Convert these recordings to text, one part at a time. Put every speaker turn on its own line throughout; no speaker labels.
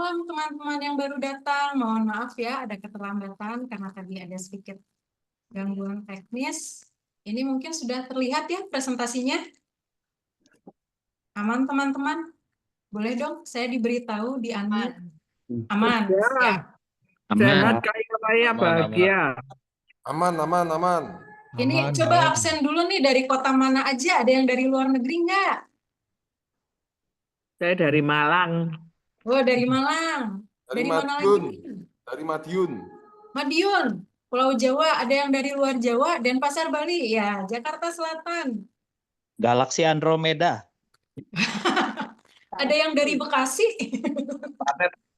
malam teman-teman yang baru datang. Mohon maaf ya ada keterlambatan karena tadi ada sedikit gangguan teknis. Ini mungkin sudah terlihat ya presentasinya. Aman teman-teman? Boleh dong saya diberitahu di unmute. Aman. Ya.
Sehat kaya raya bahagia.
Aman.
Ini coba absen dulu nih, dari kota mana aja? Ada yang dari luar negeri nggak?
Saya dari Malang.
Oh, dari Malang. Dari mana lagi?
Dari Madiun.
Madiun, Pulau Jawa. Ada yang dari luar Jawa. Dan Pasar Bali. Ya, Jakarta Selatan.
Galaksi Andromeda.
Ada yang dari Bekasi.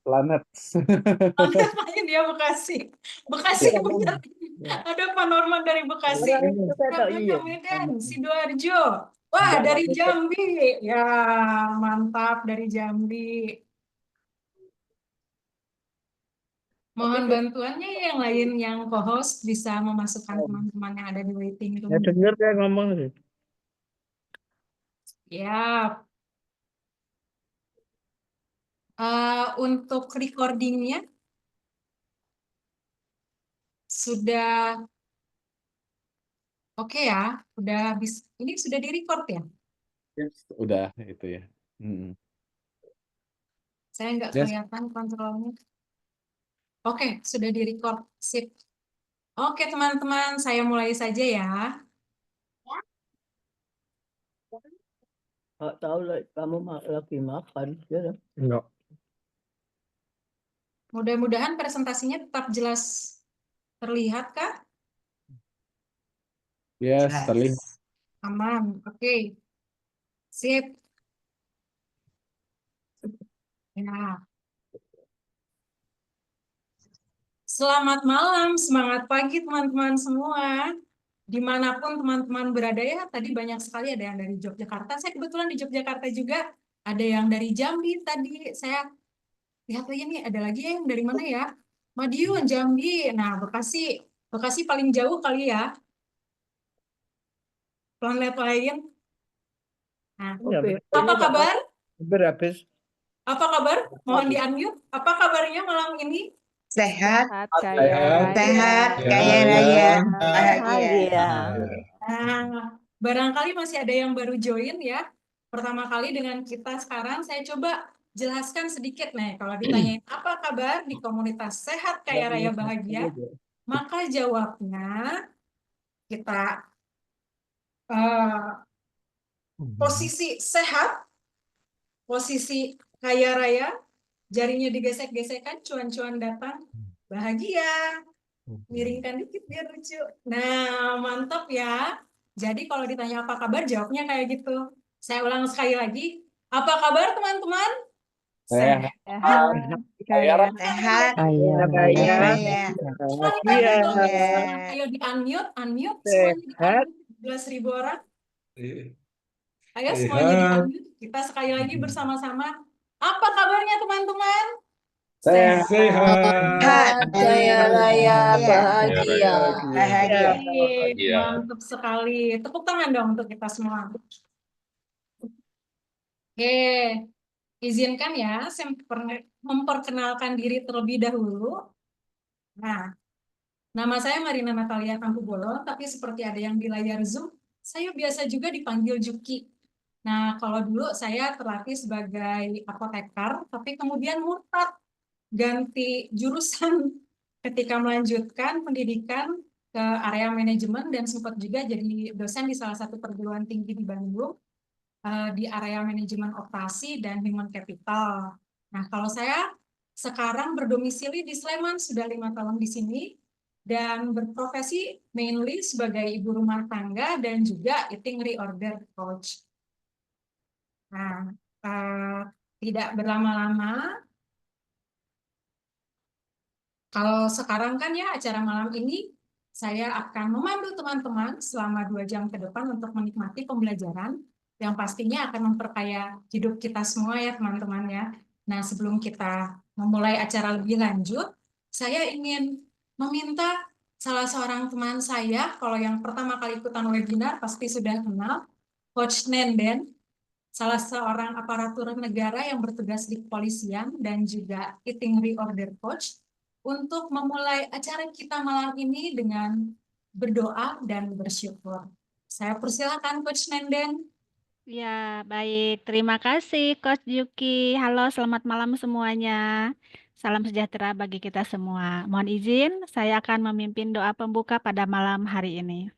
Planet.
Planet main dia Bekasi. Bekasi benar. Ada Pak Norman dari Bekasi. Ada Medan, Sidoarjo. Wah, dari Jambi. Ya, mantap dari Jambi. Mohon bantuannya yang lain, yang co-host bisa memasukkan teman-teman yang ada di waiting room.
Ya dengar saya ngomong.
Ya. Untuk recordingnya sudah oke ya, udah habis. Ini sudah di-record ya?
Udah itu ya.
Saya nggak kelihatan kontrolnya. Oke, sudah di-record. Sip. Oke teman-teman, saya mulai saja ya.
Nggak tahu kamu lagi makan.
Enggak.
Mudah-mudahan presentasinya tetap jelas terlihat kah?
Yes, terlihat.
Aman, oke. Sip. Ya. Selamat malam, semangat pagi teman-teman semua. Dimanapun teman-teman berada ya, tadi banyak sekali ada yang dari Yogyakarta. Saya kebetulan di Yogyakarta juga, ada yang dari Jambi tadi. Saya lihat lagi nih, ada lagi yang dari mana ya? Madiun, Jambi. Nah, Bekasi. Bekasi paling jauh kali ya. Planet lain. Nah, apa kabar?
Berhabis.
Apa kabar? Mohon di-unmute. Apa kabarnya malam ini?
Sehat,
Sehat.
kaya raya, bahagia.
Nah, barangkali masih ada yang baru join ya. Pertama kali dengan kita sekarang, saya coba jelaskan sedikit nih. Kalau ditanyain apa kabar di komunitas sehat, kaya raya, bahagia, maka jawabnya kita posisi sehat, posisi kaya raya, jarinya digesek-gesekkan, cuan-cuan datang, bahagia. Miringkan dikit biar lucu. Nah, mantap ya. Jadi kalau ditanya apa kabar, jawabnya kayak gitu. Saya ulang sekali lagi. Apa kabar teman-teman?
Sehat.
Sehat,
Kaya.
Ayo di unmute semuanya, 11.000 orang. Ayo semuanya di unmute. Kita sekali lagi bersama-sama. Apa kabarnya teman-teman?
Sehat.
kaya raya, bahagia.
Mantap sekali. Tepuk tangan dong untuk kita semua. Oke, izinkan ya, saya memperkenalkan diri terlebih dahulu. Nah, nama saya Marina Natalia Tampubolo, tapi seperti ada yang di layar Zoom, saya biasa juga dipanggil Juki. Nah, kalau dulu saya terlatih sebagai apoteker, tapi kemudian murtad, ganti jurusan ketika melanjutkan pendidikan ke area manajemen dan sempat juga jadi dosen di salah satu perguruan tinggi di Bandung di area manajemen operasi dan human capital. Nah, kalau saya sekarang berdomisili di Sleman, sudah 5 tahun di sini, dan berprofesi mainly sebagai ibu rumah tangga dan juga eating reorder coach. Nah, tidak berlama-lama, kalau sekarang kan ya acara malam ini, saya akan memandu teman-teman selama 2 jam ke depan untuk menikmati pembelajaran yang pastinya akan memperkaya hidup kita semua ya teman-teman ya. Nah, sebelum kita memulai acara lebih lanjut, saya ingin meminta salah seorang teman saya, kalau yang pertama kali ikutan webinar pasti sudah kenal, Coach Nenden. salah seorang aparatur negara yang bertugas di kepolisian dan juga eating reorder coach, untuk memulai acara kita malam ini dengan berdoa dan bersyukur. Saya persilakan Coach Nenden.
Ya, baik. Terima kasih, Coach Yuki. Halo, selamat malam semuanya. Salam sejahtera bagi kita semua. Mohon izin, saya akan memimpin doa pembuka pada malam hari ini.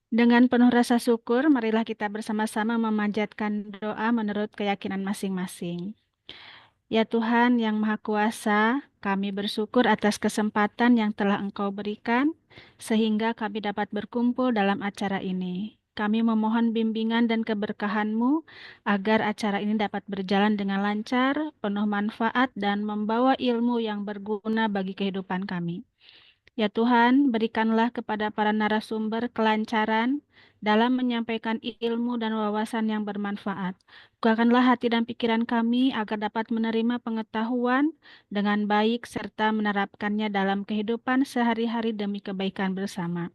Dengan penuh rasa syukur, marilah kita bersama-sama memanjatkan doa menurut keyakinan masing-masing. Ya Tuhan yang Maha Kuasa, kami bersyukur atas kesempatan yang telah Engkau berikan, sehingga kami dapat berkumpul dalam acara ini. Kami memohon bimbingan dan keberkahan-Mu agar acara ini dapat berjalan dengan lancar, penuh manfaat, dan membawa ilmu yang berguna bagi kehidupan kami. Ya Tuhan, berikanlah kepada para narasumber kelancaran dalam menyampaikan ilmu dan wawasan yang bermanfaat. Bukakanlah hati dan pikiran kami agar dapat menerima pengetahuan dengan baik serta menerapkannya dalam kehidupan sehari-hari demi kebaikan bersama.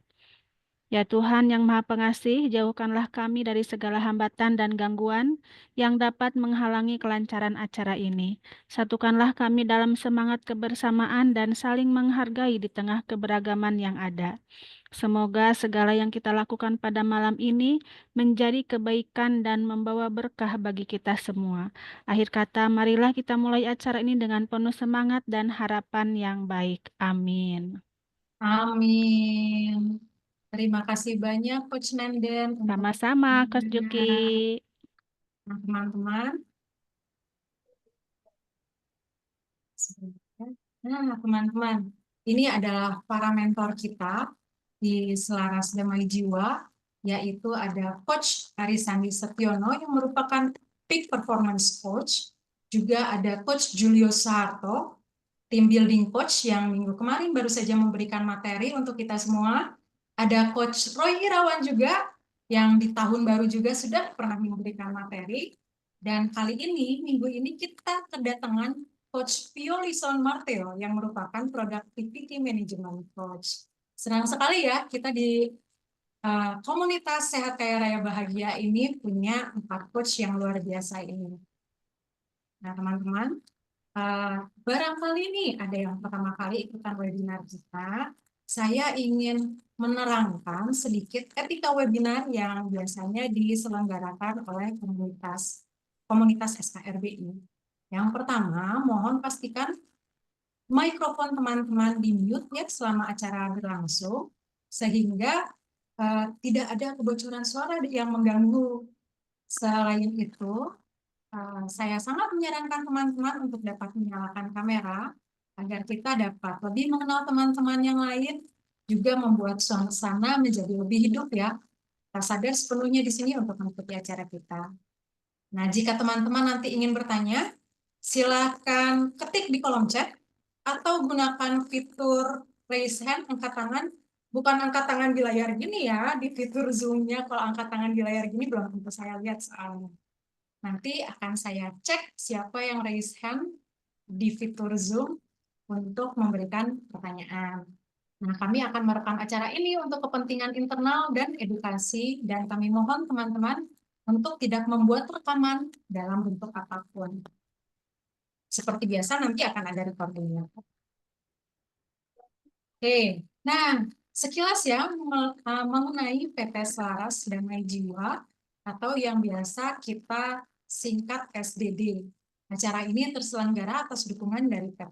Ya Tuhan yang Maha Pengasih, jauhkanlah kami dari segala hambatan dan gangguan yang dapat menghalangi kelancaran acara ini. Satukanlah kami dalam semangat kebersamaan dan saling menghargai di tengah keberagaman yang ada. Semoga segala yang kita lakukan pada malam ini menjadi kebaikan dan membawa berkah bagi kita semua. Akhir kata, marilah kita mulai acara ini dengan penuh semangat dan harapan yang baik. Amin.
Amin. Terima kasih banyak Coach Nenden.
Sama-sama, Coach Yuki.
Teman-teman. Nah, teman-teman, ini adalah para mentor kita di Selaras Damai Jiwa, yaitu ada Coach Arisandi Setiono yang merupakan Peak Performance Coach, juga ada Coach Julio Sarto, Team Building Coach yang minggu kemarin baru saja memberikan materi untuk kita semua. Ada Coach Roy Irawan juga, yang di tahun baru juga sudah pernah memberikan materi. Dan kali ini, minggu ini kita kedatangan Coach Pio Lison Marteo yang merupakan Productivity Management Coach. Senang sekali ya kita di komunitas Sehat Kaya Raya Bahagia ini punya 4 coach yang luar biasa ini. Nah teman-teman, barangkali nih ada yang pertama kali ikutan webinar kita, saya ingin menerangkan sedikit etika webinar yang biasanya diselenggarakan oleh komunitas SKRBI. Yang pertama, mohon pastikan mikrofon teman-teman di mute ya selama acara berlangsung, sehingga tidak ada kebocoran suara yang mengganggu. Selain itu, saya sangat menyarankan teman-teman untuk dapat menyalakan kamera agar kita dapat lebih mengenal teman-teman yang lain, juga membuat suasana menjadi lebih hidup ya. Kita sadar sepenuhnya di sini untuk mengikuti acara kita. Nah, jika teman-teman nanti ingin bertanya, silakan ketik di kolom chat atau gunakan fitur raise hand, angkat tangan. Bukan angkat tangan di layar gini ya, di fitur Zoom-nya. Kalau angkat tangan di layar gini belum tentu saya lihat soalnya. Nanti akan saya cek siapa yang raise hand di fitur Zoom untuk memberikan pertanyaan. Nah, kami akan merekam acara ini untuk kepentingan internal dan edukasi, dan kami mohon teman-teman untuk tidak membuat rekaman dalam bentuk apapun. Seperti biasa nanti akan ada recordingnya. Oke, nah sekilas ya mengenai PT Selaras Damai Jiwa atau yang biasa kita singkat SDD. Acara ini terselenggara atas dukungan dari PT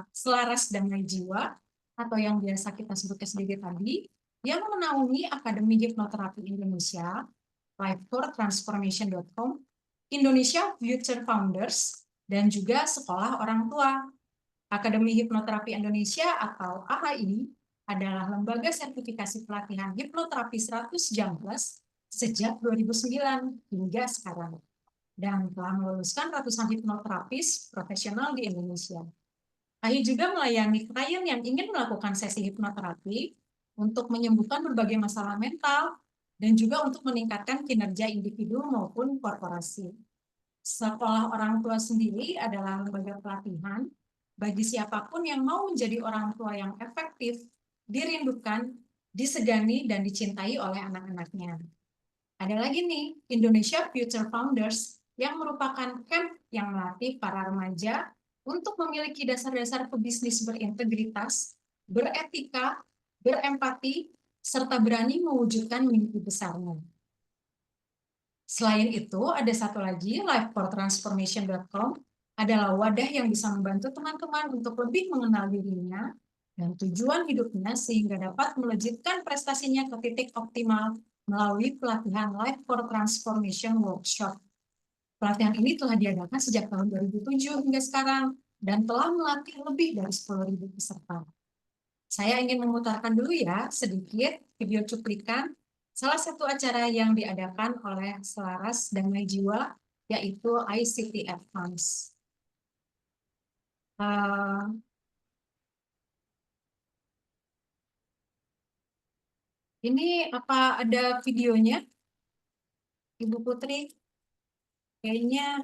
Selaras Damai Jiwa atau yang biasa kita sebut SDG tadi, yang menaungi Akademi Hipnoterapi Indonesia, lifefortransformation.com, Indonesia Future Founders, dan juga Sekolah Orang Tua. Akademi Hipnoterapi Indonesia atau AHI adalah lembaga sertifikasi pelatihan hipnoterapi 100 jam plus sejak 2009 hingga sekarang, dan telah meluluskan ratusan hipnoterapis profesional di Indonesia. AHI juga melayani klien yang ingin melakukan sesi hipnoterapi untuk menyembuhkan berbagai masalah mental dan juga untuk meningkatkan kinerja individu maupun korporasi. Sekolah Orang Tua sendiri adalah lembaga pelatihan bagi siapapun yang mau menjadi orang tua yang efektif, dirindukan, disegani, dan dicintai oleh anak-anaknya. Ada lagi nih, Indonesia Future Founders, yang merupakan camp yang melatih para remaja untuk memiliki dasar-dasar pebisnis berintegritas, beretika, berempati, serta berani mewujudkan mimpi besarnya. Selain itu, ada satu lagi, livefortransformation.com, adalah wadah yang bisa membantu teman-teman untuk lebih mengenal dirinya dan tujuan hidupnya sehingga dapat melejitkan prestasinya ke titik optimal melalui pelatihan Life for Transformation Workshop. Pelatihan ini telah diadakan sejak tahun 2007 hingga sekarang dan telah melatih lebih dari 10.000 peserta. Saya ingin memutarkan dulu ya sedikit video cuplikan salah satu acara yang diadakan oleh Selaras Damai Jiwa, yaitu ICT Advance. Ini apa ada videonya, Ibu Putri? Kayaknya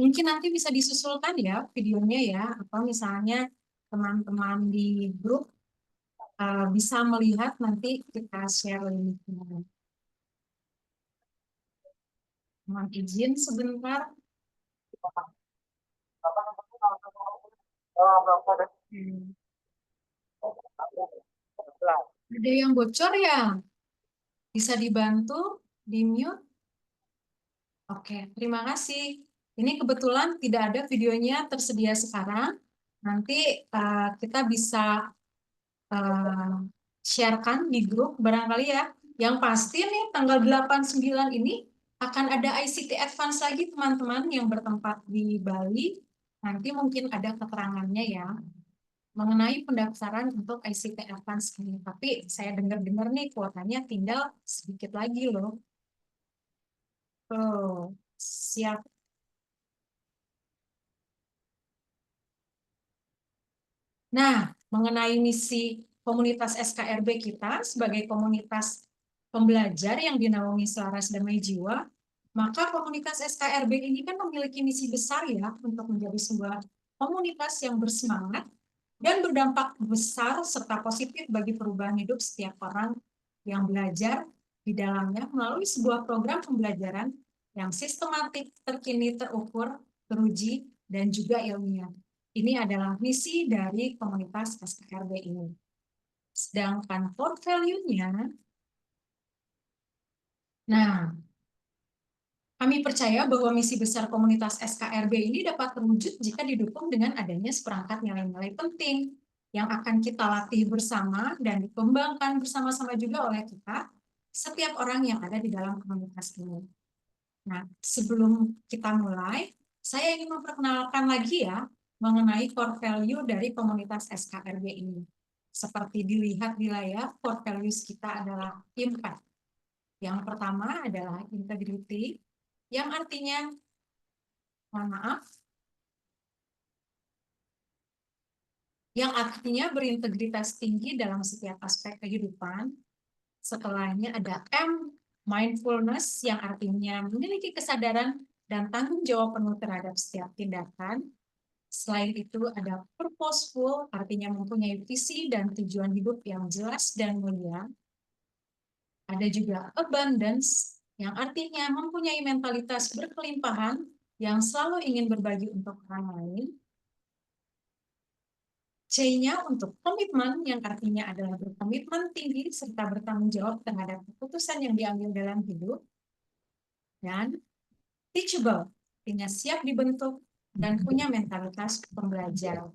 mungkin nanti bisa disusulkan ya videonya ya, atau misalnya teman-teman di grup bisa melihat, nanti kita share linknya. Mohon izin sebentar. Ada yang bocor ya? Bisa dibantu di mute? Oke, terima kasih. Ini kebetulan tidak ada videonya tersedia sekarang. Nanti kita bisa sharekan di grup barangkali ya. Yang pasti nih tanggal 8-9 ini akan ada ICT Advance lagi teman-teman yang bertempat di Bali. Nanti mungkin ada keterangannya ya mengenai pendaftaran untuk ICT Advance ini. Tapi saya dengar-dengar nih kuotanya tinggal sedikit lagi loh. Oh, siap. Nah, mengenai misi komunitas SKRB kita sebagai komunitas pembelajar yang dinaungi Selaras Damai Jiwa, maka komunitas SKRB ini kan memiliki misi besar ya untuk menjadi sebuah komunitas yang bersemangat dan berdampak besar serta positif bagi perubahan hidup setiap orang yang belajar di dalamnya melalui sebuah program pembelajaran yang sistematik, terkini, terukur, teruji, dan juga ilmiah. Ini adalah misi dari komunitas SKRB ini. Sedangkan core value-nya, nah, kami percaya bahwa misi besar komunitas SKRB ini dapat terwujud jika didukung dengan adanya seperangkat nilai-nilai penting yang akan kita latih bersama dan dikembangkan bersama-sama juga oleh kita, setiap orang yang ada di dalam komunitas ini. Nah, sebelum kita mulai, saya ingin memperkenalkan lagi ya, mengenai core value dari komunitas SKRB ini. Seperti dilihat di layar, core values kita adalah impact. Yang pertama adalah integrity, yang artinya, mohon maaf, yang artinya berintegritas tinggi dalam setiap aspek kehidupan. Setelahnya ada M, mindfulness, yang artinya memiliki kesadaran dan tanggung jawab penuh terhadap setiap tindakan. Selain itu ada purposeful, artinya mempunyai visi dan tujuan hidup yang jelas dan mulia. Ada juga abundance, yang artinya mempunyai mentalitas berkelimpahan yang selalu ingin berbagi untuk orang lain. C-nya untuk komitmen, yang artinya adalah berkomitmen tinggi serta bertanggung jawab terhadap keputusan yang diambil dalam hidup. Dan teachable, artinya siap dibentuk dan punya mentalitas pembelajar.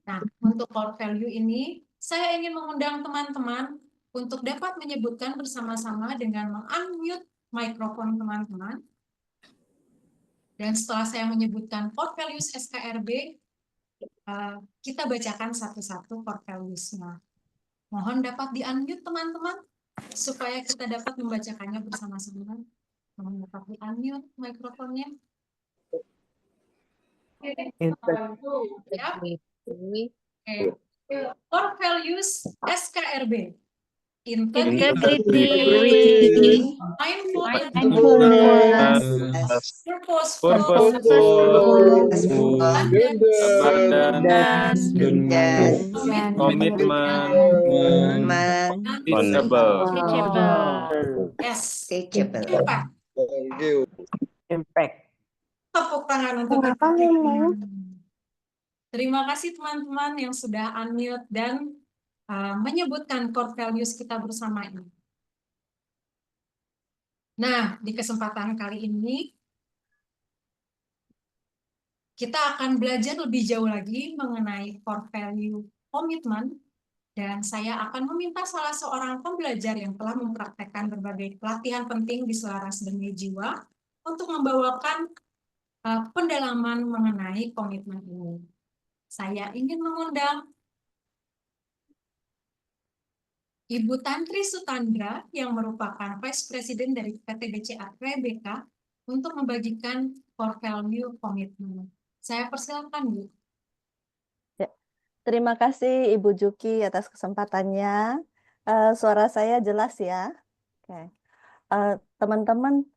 Nah, untuk core value ini, saya ingin mengundang teman-teman untuk dapat menyebutkan bersama-sama dengan meng-unmute mikrofon teman-teman. Dan setelah saya menyebutkan core values SKRB, kita bacakan satu-satu core values-nya. Mohon dapat di-unmute teman-teman, supaya kita dapat membacakannya bersama-sama. Mohon dapat di-unmute mikrofonnya. Core values SKRB. integrity,
Integrity,
mindfulness, purposeful,
Purposeful,
abundance,
abundance,
komitmen,
komitmen,
Teachable.
teachable.
yes.
teachable.
Cepat.
Impact.
Tepuk tangan untuk kita. Terima kasih teman-teman yang sudah unmute dan menyebutkan core values kita bersama ini. Nah, di kesempatan kali ini kita akan belajar lebih jauh lagi mengenai core value komitmen, dan saya akan meminta salah seorang pembelajar yang telah mempraktekkan berbagai pelatihan penting di Selaras Damai Jiwa untuk membawakan pendalaman mengenai komitmen ini. Saya ingin mengundang Ibu Tantri Sutandra yang merupakan Vice President dari PT BCA TBK untuk membagikan core value komitmen. Saya persilakan, Bu.
Terima kasih Ibu Juki atas kesempatannya. Suara saya jelas ya. Oke. Teman-teman,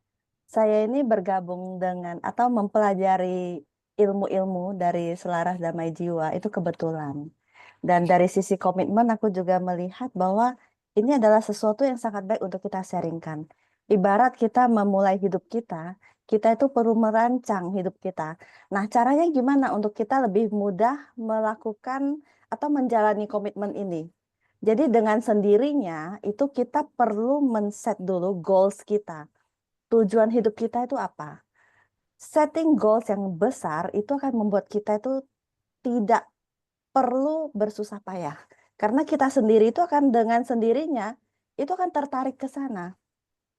saya ini bergabung dengan atau mempelajari ilmu-ilmu dari Selaras Damai Jiwa itu kebetulan. Dan dari sisi komitmen aku juga melihat bahwa ini adalah sesuatu yang sangat baik untuk kita sharingkan. Ibarat kita memulai hidup kita itu perlu merancang hidup kita. Nah, caranya gimana untuk kita lebih mudah melakukan atau menjalani komitmen ini? Jadi dengan sendirinya itu kita perlu men-set dulu goals kita. Tujuan hidup kita itu apa? Setting goals yang besar itu akan membuat kita itu tidak perlu bersusah payah. Karena kita sendiri itu akan dengan sendirinya itu akan tertarik ke sana.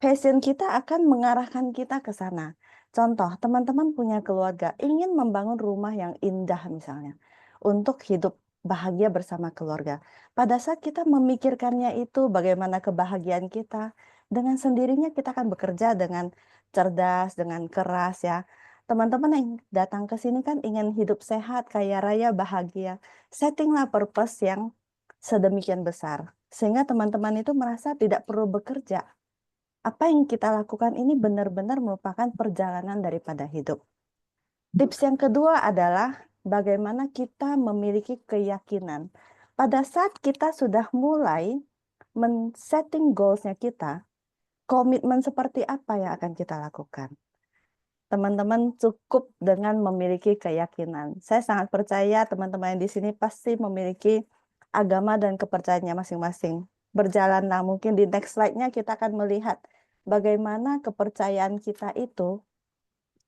Passion kita akan mengarahkan kita ke sana. Contoh, teman-teman punya keluarga, ingin membangun rumah yang indah misalnya, untuk hidup bahagia bersama keluarga. Pada saat kita memikirkannya itu, bagaimana kebahagiaan kita, dengan sendirinya kita akan bekerja dengan cerdas, dengan keras ya. Teman-teman yang datang ke sini kan ingin hidup sehat, kaya raya, bahagia. Settinglah purpose yang sedemikian besar. Sehingga teman-teman itu merasa tidak perlu bekerja. Apa yang kita lakukan ini benar-benar merupakan perjalanan daripada hidup. Tips yang kedua adalah bagaimana kita memiliki keyakinan. Pada saat kita sudah mulai men-setting goals-nya kita, komitmen seperti apa yang akan kita lakukan? Teman-teman cukup dengan memiliki keyakinan. Saya sangat percaya teman-teman yang di sini pasti memiliki agama dan kepercayaannya masing-masing. Berjalanlah, mungkin di next slide-nya kita akan melihat bagaimana kepercayaan kita itu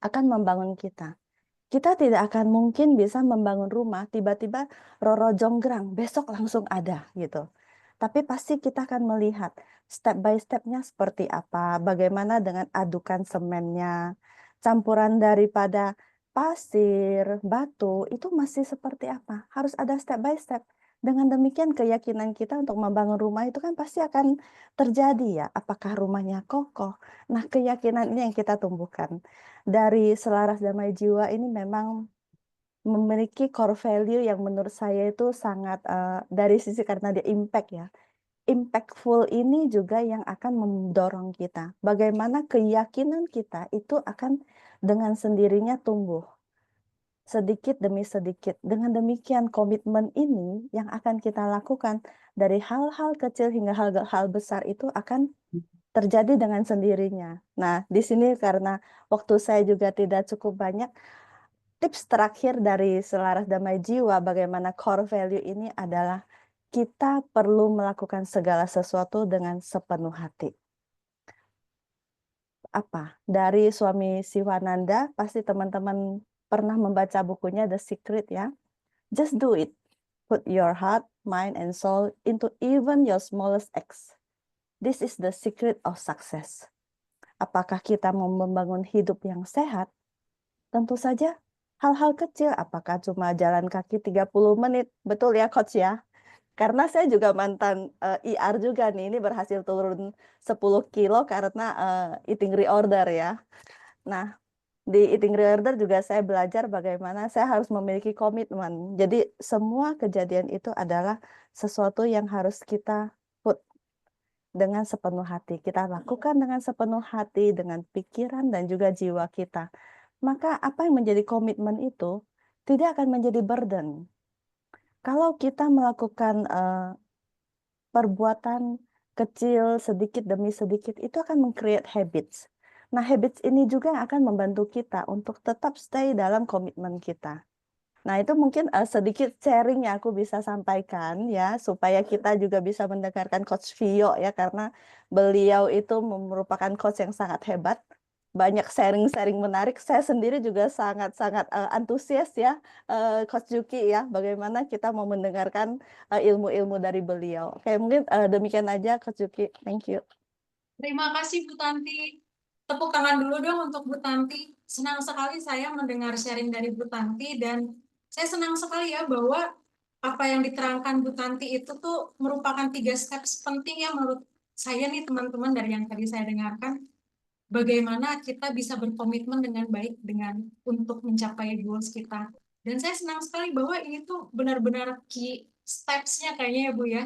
akan membangun kita. Kita tidak akan mungkin bisa membangun rumah tiba-tiba Roro Jonggrang besok langsung ada gitu. Tapi pasti kita akan melihat step by step-nya seperti apa, bagaimana dengan adukan semennya, campuran daripada pasir, batu, itu masih seperti apa. Harus ada step by step. Dengan demikian keyakinan kita untuk membangun rumah itu kan pasti akan terjadi ya. Apakah rumahnya kokoh? Nah, keyakinan ini yang kita tumbuhkan. Dari Selaras Damai Jiwa ini memang memiliki core value yang menurut saya itu sangat dari sisi karena dia impact ya. Impactful ini juga yang akan mendorong kita. Bagaimana keyakinan kita itu akan dengan sendirinya tumbuh. Sedikit demi sedikit. Dengan demikian komitmen ini yang akan kita lakukan dari hal-hal kecil hingga hal-hal besar itu akan terjadi dengan sendirinya. Nah, di sini karena waktu saya juga tidak cukup banyak, tips terakhir dari Selaras Damai Jiwa bagaimana core value ini adalah kita perlu melakukan segala sesuatu dengan sepenuh hati. Apa? Dari Swami Siwananda, pasti teman-teman pernah membaca bukunya The Secret ya. Just do it. Put your heart, mind, and soul into even your smallest acts. This is the secret of success. Apakah kita mau membangun hidup yang sehat? Tentu saja hal-hal kecil. Apakah cuma jalan kaki 30 menit? Betul ya Coach ya? Karena saya juga mantan IR juga nih. Ini berhasil turun 10 kilo karena eating reorder ya. Nah, di eating reorder juga saya belajar bagaimana saya harus memiliki komitmen. Jadi semua kejadian itu adalah sesuatu yang harus kita put dengan sepenuh hati. Kita lakukan dengan sepenuh hati, dengan pikiran dan juga jiwa kita. Maka apa yang menjadi komitmen itu tidak akan menjadi burden. Kalau kita melakukan perbuatan kecil sedikit demi sedikit, itu akan meng-create habits. Nah, habits ini juga yang akan membantu kita untuk tetap stay dalam komitmen kita. Nah, itu mungkin sedikit sharing yang aku bisa sampaikan ya, supaya kita juga bisa mendengarkan Coach Vio ya, karena beliau itu merupakan coach yang sangat hebat. Banyak sharing-sharing menarik. Saya sendiri juga sangat-sangat antusias ya, Coach Juki ya, bagaimana kita mau mendengarkan ilmu-ilmu dari beliau. Oke, mungkin demikian aja Coach Juki. Thank you.
Terima kasih Bu Tanti. Tepuk tangan dulu dong untuk Bu Tanti. Senang sekali saya mendengar sharing dari Bu Tanti dan saya senang sekali ya bahwa apa yang diterangkan Bu Tanti itu tuh merupakan 3 steps penting ya menurut saya nih teman-teman dari yang tadi saya dengarkan. Bagaimana kita bisa berkomitmen dengan baik untuk mencapai goals kita. Dan saya senang sekali bahwa ini tuh benar-benar key steps-nya kayaknya ya Bu ya,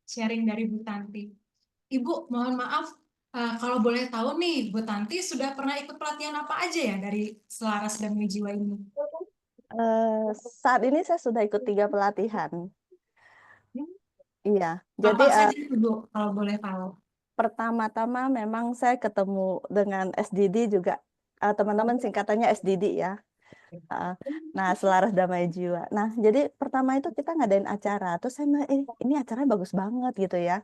sharing dari Bu Tanti. Ibu, mohon maaf, kalau boleh tahu nih, Bu Tanti sudah pernah ikut pelatihan apa aja ya dari Selaras Damai Jiwa ini?
Saat ini saya sudah ikut 3 pelatihan. Iya, jadi
Apa saja Bu, kalau boleh tahu?
pertama-tama memang saya ketemu dengan SDD juga, teman-teman singkatannya SDD ya. Nah, Selaras Damai Jiwa. Nah, jadi pertama itu kita ngadain acara, terus saya ini acaranya bagus banget gitu ya.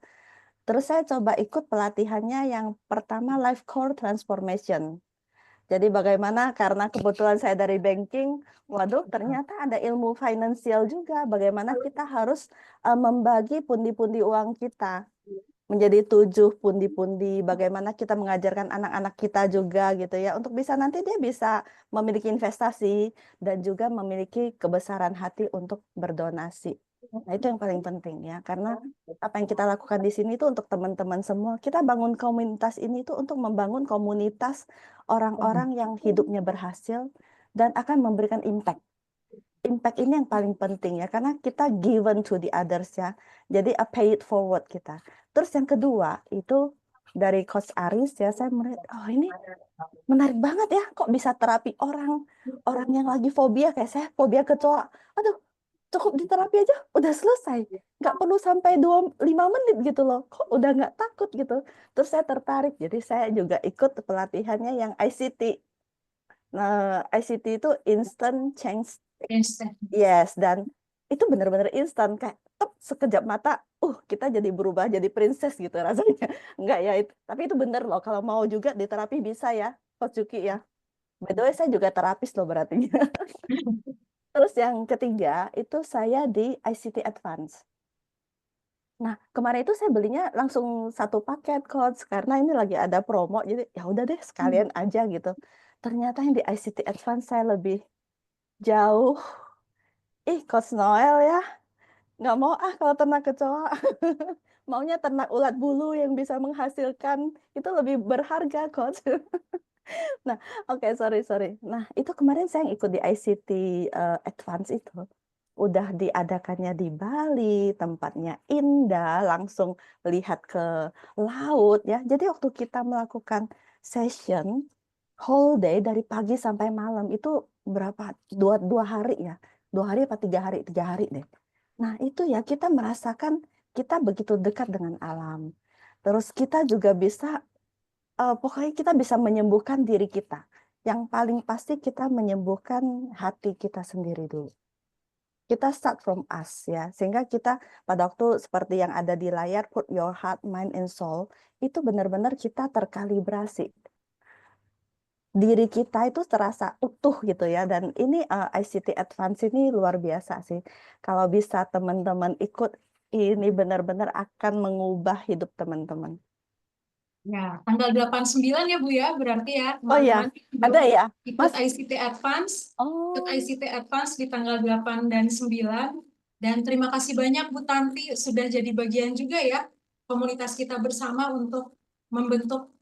Terus saya coba ikut pelatihannya yang pertama Life Core Transformation. Jadi bagaimana, karena kebetulan saya dari banking, waduh ternyata ada ilmu finansial juga, bagaimana kita harus membagi pundi-pundi uang kita menjadi 7 pundi-pundi, bagaimana kita mengajarkan anak-anak kita juga gitu ya, untuk bisa nanti dia bisa memiliki investasi dan juga memiliki kebesaran hati untuk berdonasi. Nah, itu yang paling penting ya, karena apa yang kita lakukan di sini itu untuk teman-teman semua. Kita bangun komunitas ini itu untuk membangun komunitas orang-orang yang hidupnya berhasil dan akan memberikan impact. Impact ini yang paling penting ya, karena kita given to the others ya. Jadi pay it forward kita. Terus yang kedua itu dari Coach Aris ya, saya melihat oh ini menarik banget ya, kok bisa terapi orang yang lagi fobia kayak saya, fobia kecoa. Aduh, cukup diterapi aja udah selesai. Nggak perlu sampai 5 menit gitu loh. Kok udah nggak takut gitu. Terus saya tertarik. Jadi saya juga ikut pelatihannya yang ICT. Nah, ICT itu Instant Change. Yes, dan itu benar-benar instan, kayak sekejap mata, kita jadi berubah jadi princess gitu rasanya. Enggak ya, tapi itu benar loh, kalau mau juga diterapi bisa ya, Coach Juki ya. By the way, saya juga terapis loh berarti. Terus yang ketiga, itu saya di ICT Advance. Nah, kemarin itu saya belinya langsung 1 paket, Coach, karena ini lagi ada promo, jadi ya udah deh sekalian aja gitu. Ternyata yang di ICT Advance saya lebih jauh. Coach Noel ya, nggak mau kalau ternak kecoa. Maunya ternak ulat bulu yang bisa menghasilkan, itu lebih berharga, Coach. Nah, oke, sorry. Nah, itu kemarin saya ikut di ICT Advance itu. Udah diadakannya di Bali, tempatnya indah, langsung lihat ke laut ya. Jadi waktu kita melakukan session, whole day dari pagi sampai malam, itu berapa? 2 hari ya? 2 hari apa 3 hari? 3 hari deh. Nah, itu ya kita merasakan kita begitu dekat dengan alam. Terus kita juga bisa, pokoknya kita bisa menyembuhkan diri kita. Yang paling pasti kita menyembuhkan hati kita sendiri dulu. Kita start from us ya, sehingga kita pada waktu seperti yang ada di layar, put your heart, mind, and soul, itu benar-benar kita terkalibrasi. Diri kita itu terasa utuh gitu ya, dan ini ICT Advance ini luar biasa sih. Kalau bisa teman-teman ikut, ini benar-benar akan mengubah hidup teman-teman.
Ya, tanggal 89 ya Bu ya, berarti ya
Oh ya, ada ya,
ikut ICT Advance, ikut ICT Advance di tanggal 8 dan 9. Dan terima kasih banyak Bu Tanti sudah jadi bagian juga ya komunitas kita bersama untuk membentuk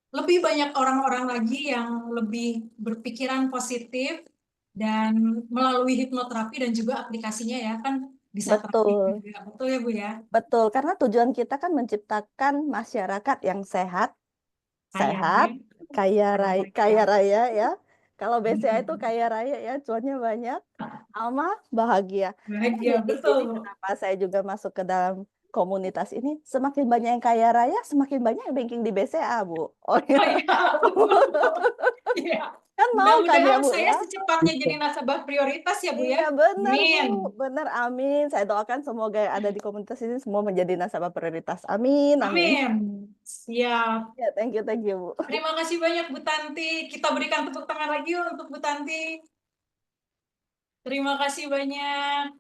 lebih banyak orang-orang lagi yang lebih berpikiran positif dan melalui hipnoterapi dan juga aplikasinya ya, kan bisa praktik
Betul,
juga. Betul ya Bu ya?
betul. Karena tujuan kita kan menciptakan masyarakat yang sehat,
Kaya
sehat,
raya.
kaya raya ya. Kalau BCA itu kaya raya ya, cuannya banyak, aman, bahagia. Karena
Bahagia,
di
betul
sini
Bu.
kenapa saya juga masuk ke dalam komunitas ini, semakin banyak yang kaya raya, semakin banyak yang banking di BCA, Bu. Oh
Oh
iya,
iya, betul. Iya.
kan mau kan ya,
Mudah-mudahan
Bu
saya
ya?
secepatnya jadi nasabah prioritas ya Bu ya.
Iya benar
Amin.
Bu, benar amin. Saya doakan semoga yang ada di komunitas ini semua menjadi nasabah prioritas. Amin, amin.
Amin. Siap.
Ya, thank you Bu.
Terima kasih banyak Bu Tanti. Kita berikan tepuk tangan lagi yuk untuk Bu Tanti. Terima kasih banyak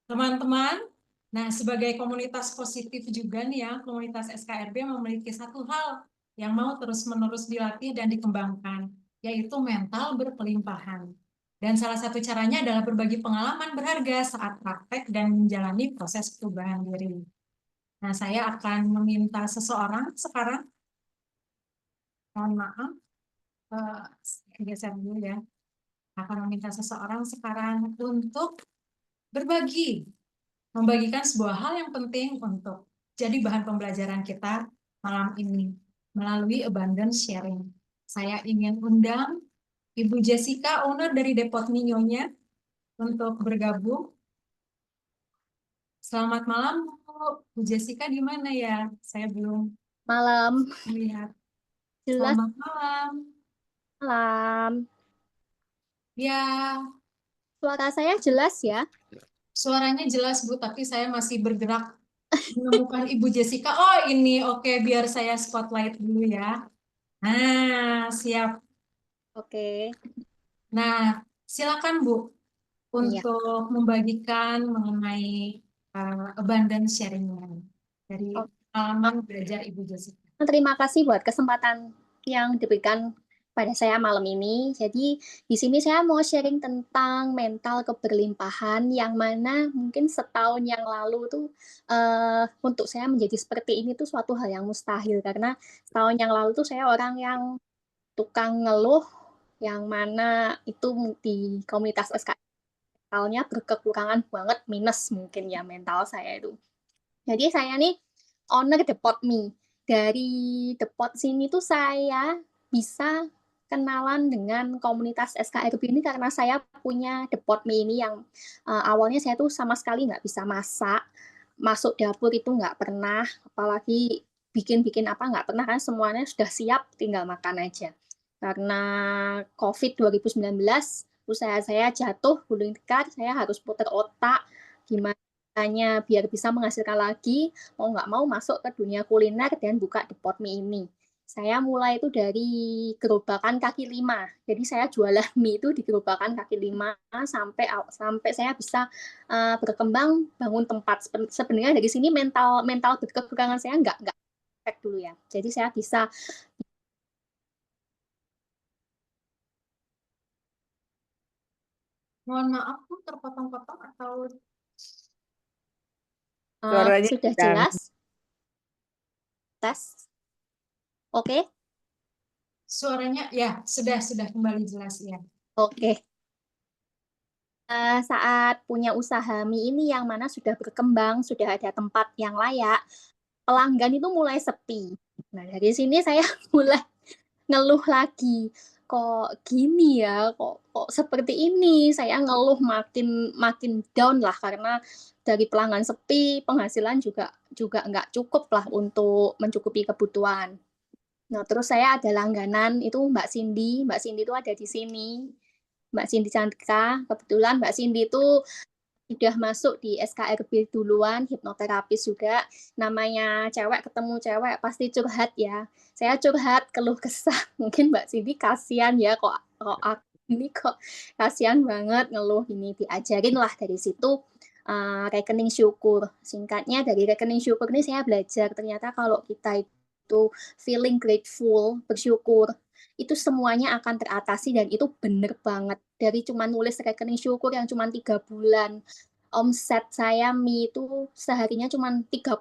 teman-teman. Nah, sebagai komunitas positif juga nih ya, komunitas SKRB memiliki satu hal yang mau terus-menerus dilatih dan dikembangkan, yaitu mental berkelimpahan. Dan salah satu caranya adalah berbagi pengalaman berharga saat praktek dan menjalani proses perubahan diri. Nah, saya akan meminta seseorang sekarang, mohon maaf, geser dulu ya, akan meminta seseorang sekarang untuk berbagi, membagikan sebuah hal yang penting untuk jadi bahan pembelajaran kita malam ini melalui abundance sharing. Saya ingin undang Ibu Jessica, owner dari Depot Minyonya, untuk bergabung. Selamat malam, Bu. Bu Jessica di mana ya? Saya belum
Malam,
melihat.
jelas
Selamat malam.
malam.
Ya,
Suara saya jelas ya?
suaranya jelas, Bu, tapi saya masih bergerak menemukan Ibu Jessica. Oh, ini oke, biar saya spotlight dulu ya. Nah, siap.
Oke.
Nah, silakan Bu
Iya.
untuk membagikan mengenai abundance sharing-nya dari
Oh,
pengalaman belajar Ibu Jessica.
terima kasih buat kesempatan yang diberikan pada saya malam ini. Jadi di sini saya mau sharing tentang mental keberlimpahan yang mana mungkin setahun yang lalu tuh untuk saya menjadi seperti ini tuh suatu hal yang mustahil karena setahun yang lalu tuh saya orang yang tukang ngeluh yang mana itu di komunitas SK mentalnya berkekurangan banget, minus mungkin ya mental saya itu. Jadi saya nih owner The Pot Me. Dari The Pot sini tuh saya bisa kenalan dengan komunitas SKRB ini karena saya punya The Pot Me ini yang awalnya saya tuh sama sekali nggak bisa masak, masuk dapur itu nggak pernah, apalagi bikin-bikin apa nggak pernah kan semuanya sudah siap tinggal makan aja. Karena COVID 2019 usaha saya jatuh gulung tikar, saya harus putar otak gimana caranya biar bisa menghasilkan lagi, mau nggak mau masuk ke dunia kuliner dan buka The Pot Me ini. Saya mulai itu dari gerobakan kaki 5. Jadi saya jualan mie itu di gerobakan kaki 5 sampai saya bisa berkembang bangun tempat. Sebenarnya dari sini mental berkekurangan saya nggak efek dulu ya. Jadi saya bisa
Mohon maaf, Bu, terpotong-potong atau
Suaranya
sudah
hilang.
jelas? Tes. Oke?
suaranya ya sudah kembali jelas ya.
Oke. Saat punya usaha mie ini yang mana sudah berkembang, sudah ada tempat yang layak, pelanggan itu mulai sepi. Nah, dari sini saya mulai ngeluh lagi. Kok gini ya? Kok seperti ini? Saya ngeluh makin down lah karena dari pelanggan sepi, penghasilan juga nggak cukup lah untuk mencukupi kebutuhan. Nah, terus saya ada langganan itu Mbak Cindy itu ada di sini. Mbak Cindy Cantika, kebetulan Mbak Cindy itu sudah masuk di SKRB duluan, hipnoterapis juga. Namanya cewek ketemu cewek pasti curhat ya. Saya curhat, keluh kesah. Mungkin Mbak Cindy kasihan ya kok aku ini kok kasihan banget ngeluh ini. Diajarin lah dari situ rekening syukur. Singkatnya dari rekening syukur ini saya belajar ternyata kalau kita itu feeling grateful, bersyukur, itu semuanya akan teratasi dan itu bener banget. Dari cuma nulis rekening syukur yang cuma 3 bulan, omset saya mie itu seharinya cuma 30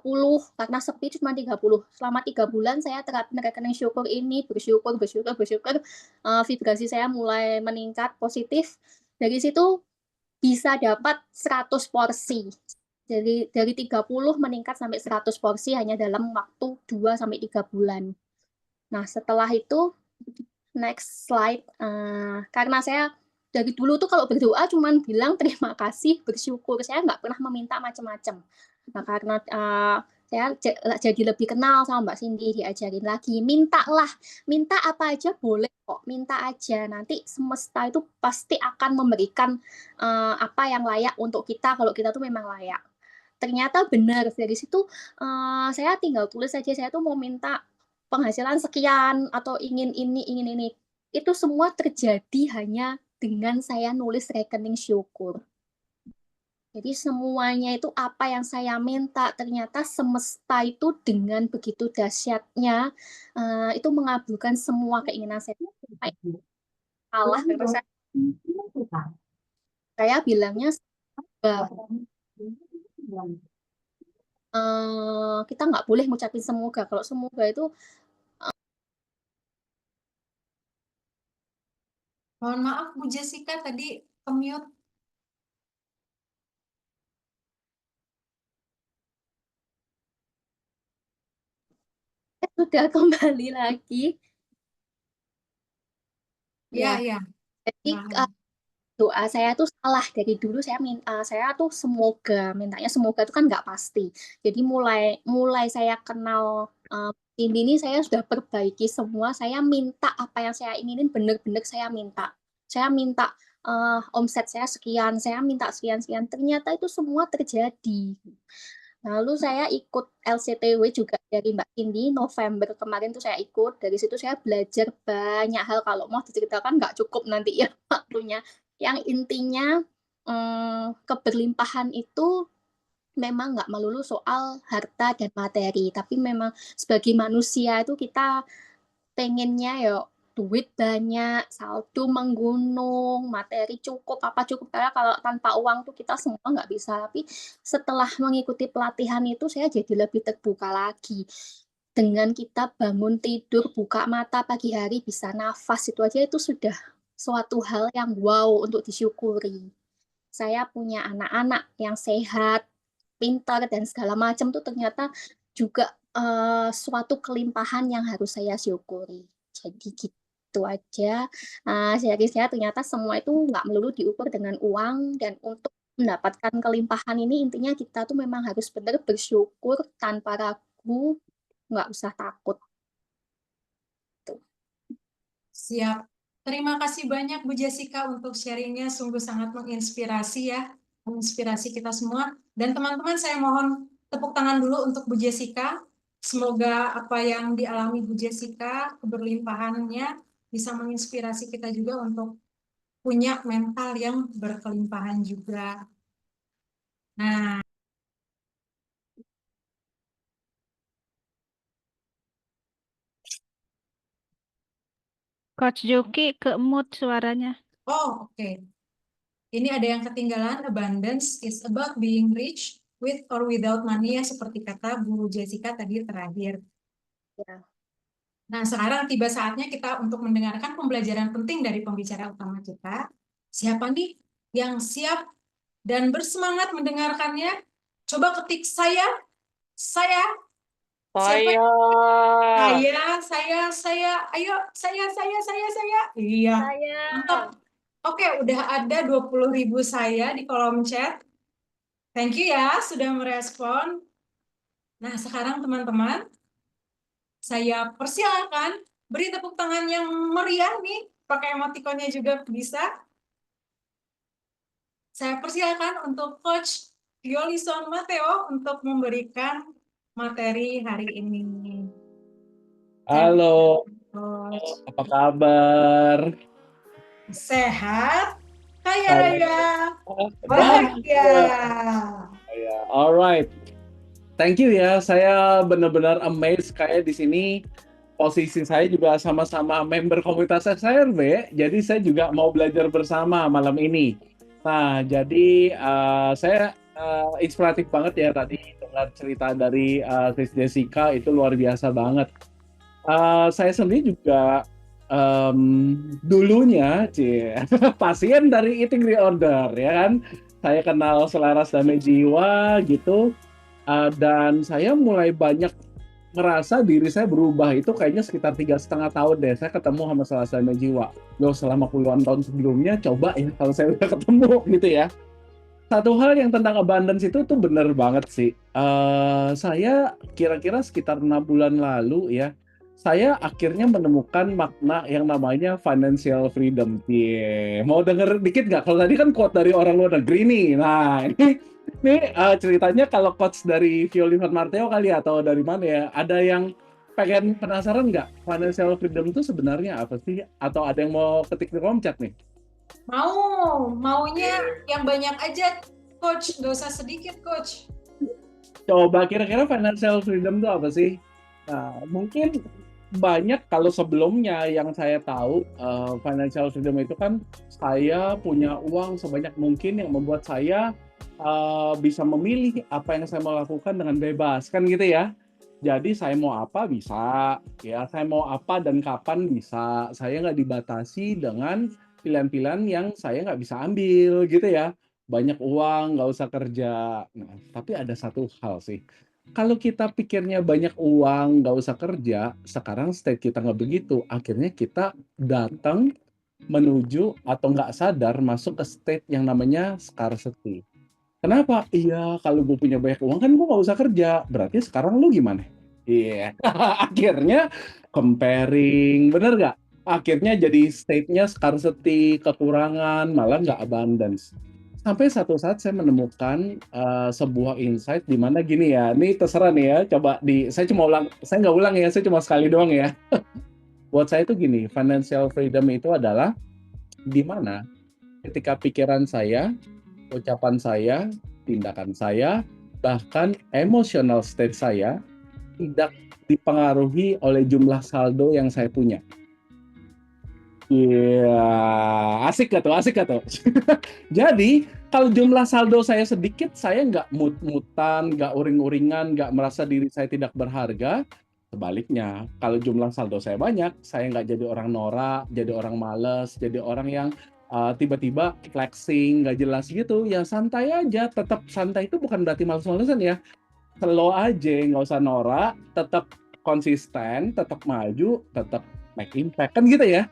karena sepi cuma 30. Selama 3 bulan saya terapin rekening syukur ini, bersyukur, vibrasi saya mulai meningkat positif. Dari situ bisa dapat 100 porsi. Jadi dari 30 meningkat sampai 100 porsi hanya dalam waktu 2 sampai 3 bulan. Nah, setelah itu next slide. Karena saya dari dulu tuh kalau berdoa cuman bilang terima kasih, bersyukur. Saya nggak pernah meminta macam-macam. Nah, karena saya jadi lebih kenal sama Mbak Cindy, diajarin lagi, minta apa aja boleh kok, minta aja. Nanti semesta itu pasti akan memberikan apa yang layak untuk kita kalau kita tuh memang layak. Ternyata benar, dari situ saya tinggal tulis saja, saya tuh mau minta penghasilan sekian atau ingin ini. Itu semua terjadi hanya dengan saya nulis rekening syukur. Jadi semuanya itu apa yang saya minta, ternyata semesta itu dengan begitu dahsyatnya itu mengabulkan semua keinginan saya. Allah, terus saya bilangnya kita nggak boleh ngucapin semoga. Kalau semoga itu
Mohon maaf Bu Jessica tadi ke-mute.
sudah kembali lagi.
Iya.
Jadi doa saya tuh salah dari dulu. Saya tuh mintanya semoga itu kan nggak pasti. Jadi mulai saya kenal ini saya sudah perbaiki semua. Saya minta apa yang saya inginin, benar-benar saya minta. Saya minta omset saya sekian, saya minta sekian. Ternyata itu semua terjadi. Lalu saya ikut LCTW juga dari Mbak Cindy, November kemarin tuh saya ikut. Dari situ saya belajar banyak hal, kalau mau diceritakan nggak cukup nanti ya waktunya. Yang intinya keberlimpahan itu memang nggak melulu soal harta dan materi, tapi memang sebagai manusia itu kita pengennya ya duit banyak, saldo menggunung, materi cukup, karena kalau tanpa uang tuh kita semua nggak bisa. Tapi setelah mengikuti pelatihan itu saya jadi lebih terbuka lagi. Dengan kita bangun tidur, buka mata pagi hari, bisa nafas, itu aja itu sudah suatu hal yang wow untuk disyukuri. Saya punya anak-anak yang sehat, pintar, dan segala macam tuh ternyata juga suatu kelimpahan yang harus saya syukuri. Jadi gitu aja. Saya ternyata semua itu nggak melulu diukur dengan uang, dan untuk mendapatkan kelimpahan ini intinya kita tuh memang harus benar bersyukur tanpa ragu, nggak usah takut. Tuh.
Siap. Terima kasih banyak Bu Jessica untuk sharingnya, sungguh sangat menginspirasi ya, menginspirasi kita semua. Dan teman-teman saya mohon tepuk tangan dulu untuk Bu Jessica. Semoga apa yang dialami Bu Jessica, keberlimpahannya bisa menginspirasi kita juga untuk punya mental yang berkelimpahan juga. Nah,
Coach Juki ke mute suaranya.
oh oke. Ini ada yang ketinggalan, abundance is about being rich with or without money ya, seperti kata Bu Jessica tadi terakhir.
Ya.
Nah, sekarang tiba saatnya kita untuk mendengarkan pembelajaran penting dari pembicara utama kita. Siapa nih yang siap dan bersemangat mendengarkannya? Coba ketik saya. Siapa?
Saya.
Ayo, saya. Iya.
Saya.
Mantap. Oke, udah ada 20.000 saya di kolom chat. Thank you ya, sudah merespon. Nah, sekarang teman-teman, saya persilakan beri tepuk tangan yang meriah nih, pakai emotikonnya juga bisa. Saya persilakan untuk Coach Yolison Mateo untuk memberikan materi hari ini.
Halo,
Coach.
apa kabar?
Sehat, kaya raya, bahagia.
Alright, thank you ya. Saya benar-benar amazed kayak di sini posisi saya juga sama-sama member komunitas SRB, jadi saya juga mau belajar bersama malam ini. Nah, jadi saya inspiratif banget ya tadi dengar cerita dari Sis Jessica, itu luar biasa banget. Saya sendiri juga dulunya pasien dari eating disorder ya kan. Saya kenal selaras damai jiwa gitu. Dan saya mulai banyak ngerasa diri saya berubah itu kayaknya sekitar 3,5 tahun deh. Saya ketemu sama selaras damai jiwa. Loh, selama puluhan tahun sebelumnya coba ya kalau saya udah ketemu gitu ya. Satu hal yang tentang abundance itu tuh bener banget sih. Saya kira-kira sekitar 6 bulan lalu ya, saya akhirnya menemukan makna yang namanya financial freedom. Mau denger dikit nggak? Kalau tadi kan quote dari orang luar negeri nih. Nah, ini ceritanya kalau quotes dari Violi Van Marteo kali ya, atau dari mana ya? Ada yang pengen penasaran nggak? Financial freedom itu sebenarnya apa sih? Atau ada yang mau ketik di kolom chat nih?
Maunya yang banyak aja, Coach. Nggak usah sedikit, Coach.
Coba kira-kira financial freedom itu apa sih? Nah, mungkin banyak kalau sebelumnya yang saya tahu financial freedom itu kan saya punya uang sebanyak mungkin yang membuat saya bisa memilih apa yang saya mau lakukan dengan bebas, kan gitu ya. Jadi saya mau apa bisa, ya saya mau apa dan kapan bisa. Saya nggak dibatasi dengan pilihan-pilihan yang saya nggak bisa ambil gitu ya. Banyak uang, nggak usah kerja. Nah, tapi ada satu hal sih. Kalau kita pikirnya banyak uang, nggak usah kerja, sekarang state kita nggak begitu. Akhirnya kita datang menuju atau nggak sadar masuk ke state yang namanya scarcity. Kenapa? Iya, kalau gue punya banyak uang kan gue nggak usah kerja. Berarti sekarang lu gimana? Iya, akhirnya comparing, bener nggak? Akhirnya jadi state-nya scarcity, kekurangan, malah nggak abundance. Sampai satu saat saya menemukan sebuah insight di mana gini ya, ini terserah nih ya, coba saya cuma ulang, saya nggak ulang ya, saya cuma sekali doang ya. Buat saya itu gini, financial freedom itu adalah di mana ketika pikiran saya, ucapan saya, tindakan saya, bahkan emotional state saya tidak dipengaruhi oleh jumlah saldo yang saya punya. Iya, asik gak tuh, asik gak tuh? Jadi, kalau jumlah saldo saya sedikit, saya nggak mut-mutan, nggak uring-uringan, nggak merasa diri saya tidak berharga. Sebaliknya, kalau jumlah saldo saya banyak, saya nggak jadi orang norak, jadi orang males, jadi orang yang tiba-tiba flexing, nggak jelas gitu. Ya santai aja, tetap santai itu bukan berarti males-malesan ya. Slow aja, nggak usah norak, tetap konsisten, tetap maju, tetap make impact, kan gitu ya.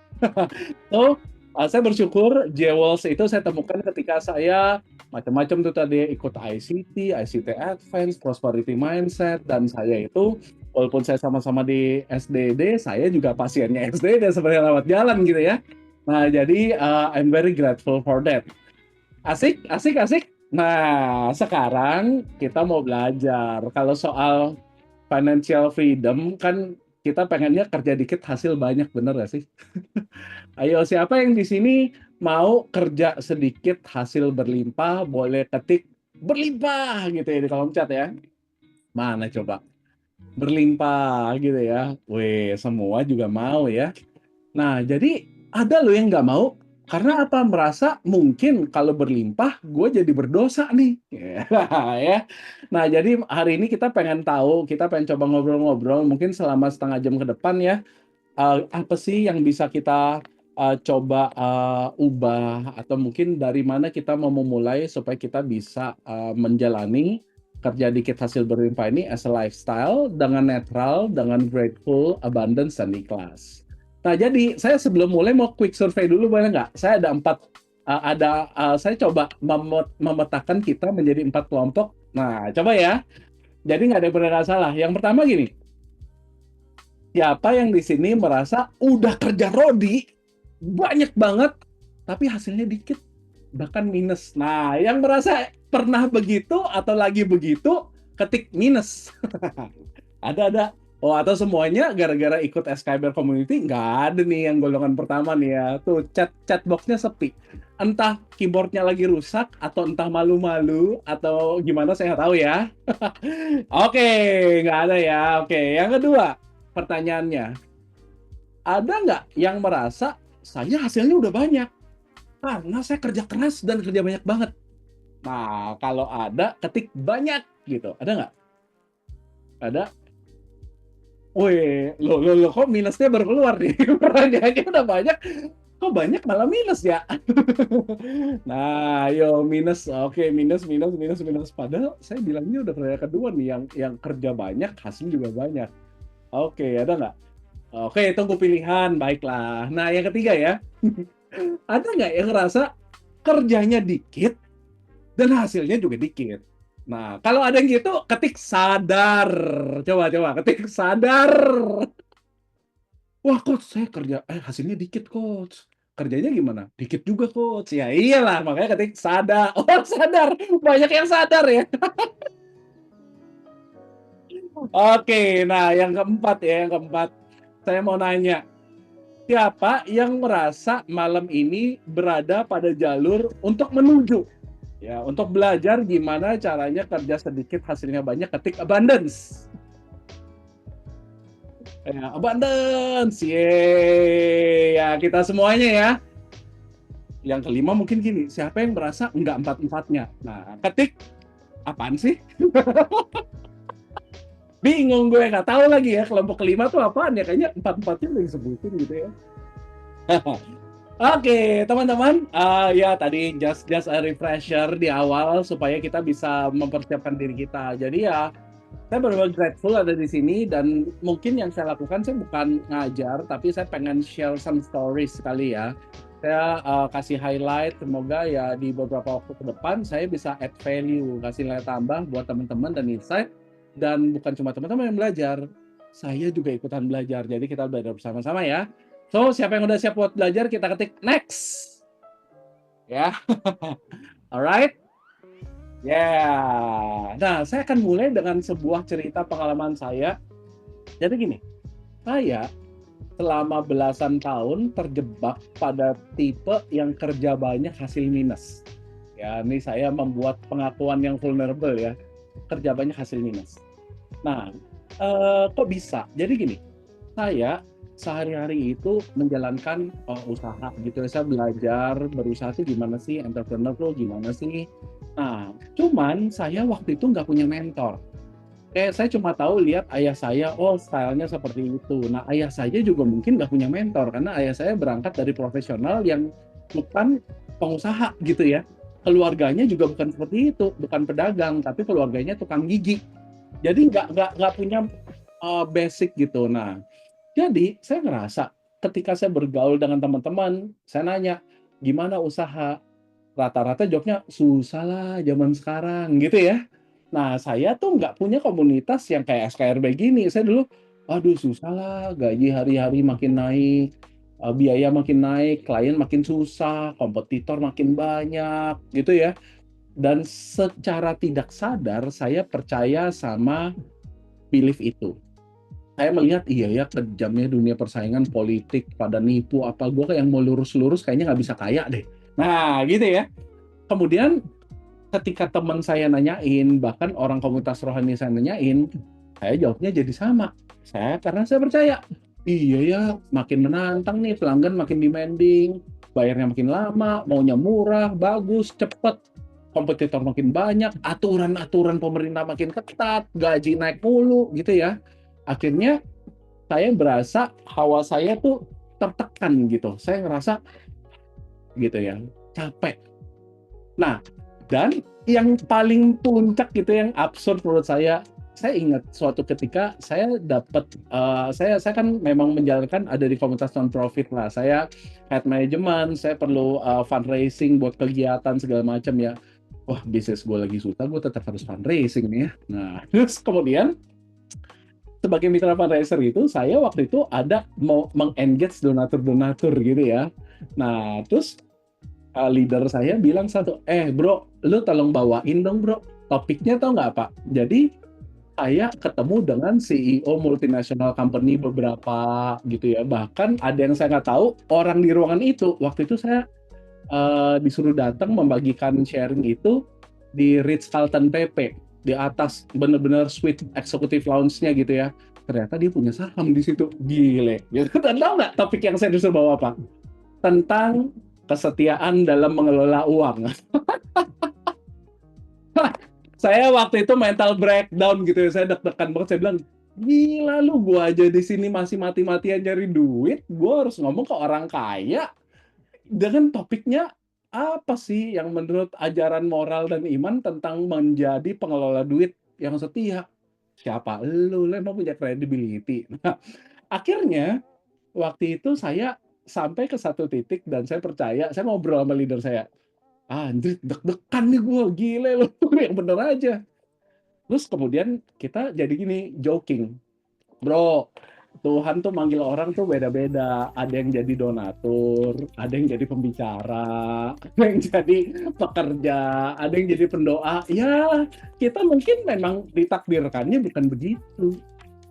So, saya bersyukur Jewels itu saya temukan ketika saya macam-macam tuh tadi ikut ICT Advance, Prosperity Mindset, dan saya itu walaupun saya sama-sama di SDD, saya juga pasiennya SDD sebenarnya lewat jalan gitu ya. Nah, jadi I'm very grateful for that. Asik, asik, asik. Nah, sekarang kita mau belajar. Kalau soal financial freedom kan kita pengennya kerja dikit hasil banyak, bener gak sih? Ayo, siapa yang di sini mau kerja sedikit hasil berlimpah, boleh ketik berlimpah gitu ya di kolom chat ya. Mana coba? Berlimpah gitu ya. Weh, semua juga mau ya. Nah, jadi ada loh yang nggak mau. Karena apa? Merasa mungkin kalau berlimpah, gue jadi berdosa nih. Ya. Nah, jadi hari ini kita pengen tahu, kita pengen coba ngobrol-ngobrol, mungkin selama setengah jam ke depan ya, apa sih yang bisa kita coba ubah, atau mungkin dari mana kita mau memulai supaya kita bisa menjalani kerja dikit hasil berlimpah ini as a lifestyle, dengan netral, dengan grateful, abundance, dan ikhlas. Nah, jadi saya sebelum mulai mau quick survey dulu, boleh nggak? Saya ada 4, saya coba memetakan kita menjadi 4 kelompok. Nah, coba ya. Jadi nggak ada yang benar salah. Yang pertama gini, siapa yang di sini merasa udah kerja rodi banyak banget, tapi hasilnya dikit, bahkan minus? Nah, yang merasa pernah begitu atau lagi begitu, ketik minus. Ada. Oh, atau semuanya gara-gara ikut SKBR Community, nggak ada nih yang golongan pertama nih ya. Tuh, chat boxnya sepi. Entah keyboardnya lagi rusak, atau entah malu-malu, atau gimana saya nggak tahu ya. Oke, nggak ada ya. Oke, yang kedua, pertanyaannya. Ada nggak yang merasa, saya hasilnya udah banyak, karena saya kerja keras dan kerja banyak banget? Nah, kalau ada, ketik banyak gitu. Ada nggak? Ada? Wih, lo kok minusnya baru keluar nih? Pertanyaannya udah banyak, kok banyak malah minus ya? Nah, ayo minus, oke minus, minus, minus, minus. Padahal saya bilangnya udah pertanyaan kedua nih, yang kerja banyak, hasil juga banyak. Oke, ada nggak? Oke, tunggu pilihan, baiklah. Nah, yang ketiga ya, ada nggak yang ngerasa kerjanya dikit dan hasilnya juga dikit? Nah, kalau ada yang gitu, ketik sadar. Coba ketik sadar. Wah, coach, saya kerja, hasilnya dikit, coach. Kerjanya gimana? Dikit juga, coach. Ya iyalah, makanya ketik sadar. Oh, sadar. Banyak yang sadar ya. Oke, nah yang keempat ya, yang keempat. Saya mau nanya, siapa yang merasa malam ini berada pada jalur untuk menuju? Ya, untuk belajar gimana caranya kerja sedikit hasilnya banyak, ketik abundance. Ya, abundance. Yeay. Ya, kita semuanya ya. Yang kelima mungkin gini, siapa yang merasa enggak empat-empatnya? Nah, ketik apaan sih? Bingung gue, nggak tahu lagi ya kelompok kelima tuh apaan ya, kayaknya empat-empatnya udah disebutin gitu ya. Oke, teman-teman, ya tadi just a refresher di awal supaya kita bisa mempersiapkan diri kita. Jadi ya, saya benar-benar grateful ada di sini, dan mungkin yang saya lakukan, saya bukan ngajar, tapi saya pengen share some stories sekali ya. Saya kasih highlight, semoga ya di beberapa waktu ke depan saya bisa add value, kasih nilai tambah buat teman-teman dan insight. Dan bukan cuma teman-teman yang belajar, saya juga ikutan belajar. Jadi kita belajar bersama-sama ya. So, siapa yang udah siap buat belajar, kita ketik next. Ya. Alright? Yeah. Nah, saya akan mulai dengan sebuah cerita pengalaman saya. Jadi gini, saya selama belasan tahun terjebak pada tipe yang kerja banyak hasil minus. Ya, ini saya membuat pengakuan yang vulnerable ya. Kerja banyak hasil minus. Nah, kok bisa? Jadi gini, saya sehari-hari itu menjalankan usaha gitu. Saya belajar, berusaha tuh gimana sih, entrepreneur tuh gimana sih. Nah, cuman saya waktu itu nggak punya mentor. Kayak saya cuma tahu lihat ayah saya, oh stylenya seperti itu. Nah, ayah saya juga mungkin nggak punya mentor, karena ayah saya berangkat dari profesional yang bukan pengusaha gitu ya. Keluarganya juga bukan seperti itu, bukan pedagang, tapi keluarganya tukang gigi. Jadi nggak punya basic gitu. Nah, jadi saya ngerasa ketika saya bergaul dengan teman-teman, saya nanya, gimana usaha? Rata-rata jawabnya, susah lah zaman sekarang gitu ya. Nah, saya tuh nggak punya komunitas yang kayak SKRB gini. Saya dulu, aduh susah lah, gaji hari-hari makin naik, biaya makin naik, klien makin susah, kompetitor makin banyak gitu ya. Dan secara tidak sadar, saya percaya sama belief itu. Saya melihat, iya ya, kejamnya dunia persaingan politik, pada nipu apa, gue kayak yang mau lurus-lurus kayaknya nggak bisa kaya deh. Nah, gitu ya. Kemudian ketika teman saya nanyain, bahkan orang komunitas rohani saya nanyain, saya jawabnya jadi sama. Karena saya percaya, iya ya, makin menantang nih, pelanggan makin demanding, bayarnya makin lama, maunya murah, bagus, cepet, kompetitor makin banyak, aturan-aturan pemerintah makin ketat, gaji naik mulu gitu ya. Akhirnya saya berasa hawa saya tuh tertekan gitu. Saya ngerasa gitu ya, capek. Nah, dan yang paling puncak gitu, yang absurd menurut saya ingat suatu ketika saya dapat, saya kan memang menjalankan, ada di komunitas non-profit lah. Saya head management, saya perlu fundraising buat kegiatan segala macam ya. Wah, bisnis gue lagi susah, gue tetap harus fundraising nih ya. Nah, terus kemudian sebagai mitra fundraiser itu, saya waktu itu ada mau meng-engage donatur-donatur gitu ya. Nah, terus leader saya bilang satu, bro, lu tolong bawain dong bro, topiknya tau nggak Pak? Jadi saya ketemu dengan CEO multinational company beberapa gitu ya, bahkan ada yang saya nggak tahu orang di ruangan itu. Waktu itu saya disuruh datang membagikan sharing itu di Ritz-Carlton PP, di atas bener-bener suite executive lounge-nya gitu ya. Ternyata dia punya saham di situ, gile. Dan tahu nggak topik yang saya disuruh bawa apa? Tentang kesetiaan dalam mengelola uang. Saya waktu itu mental breakdown gitu ya, saya deg-degan banget, saya bilang, Gila lu, gua aja di sini masih mati-matian nyari duit, gua harus ngomong ke orang kaya dengan topiknya apa sih yang menurut ajaran moral dan iman tentang menjadi pengelola duit yang setia? Siapa lu emang punya credibility? Nah, akhirnya waktu itu saya sampai ke satu titik dan saya percaya, saya ngobrol sama leader saya, anjir deg-degan nih gue, gile lu, yang bener aja. Terus kemudian kita jadi gini, joking, bro, Tuhan tuh manggil orang tuh beda-beda. Ada yang jadi donatur, ada yang jadi pembicara, ada yang jadi pekerja, ada yang jadi pendoa. Ya, kita mungkin memang ditakdirkannya bukan begitu.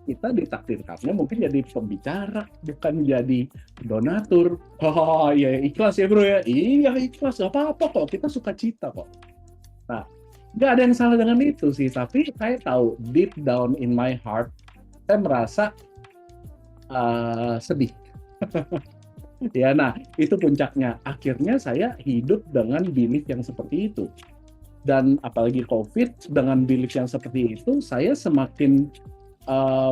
Kita ditakdirkannya mungkin jadi pembicara, bukan jadi donatur. Oh ya ikhlas ya bro ya. Iya ikhlas, gak apa-apa kok. Kita suka cita kok. Nah, nggak ada yang salah dengan itu sih. Tapi saya tahu deep down in my heart, saya merasa sedih. Ya, nah itu puncaknya. Akhirnya saya hidup dengan belief yang seperti itu. Dan apalagi COVID, dengan belief yang seperti itu, saya semakin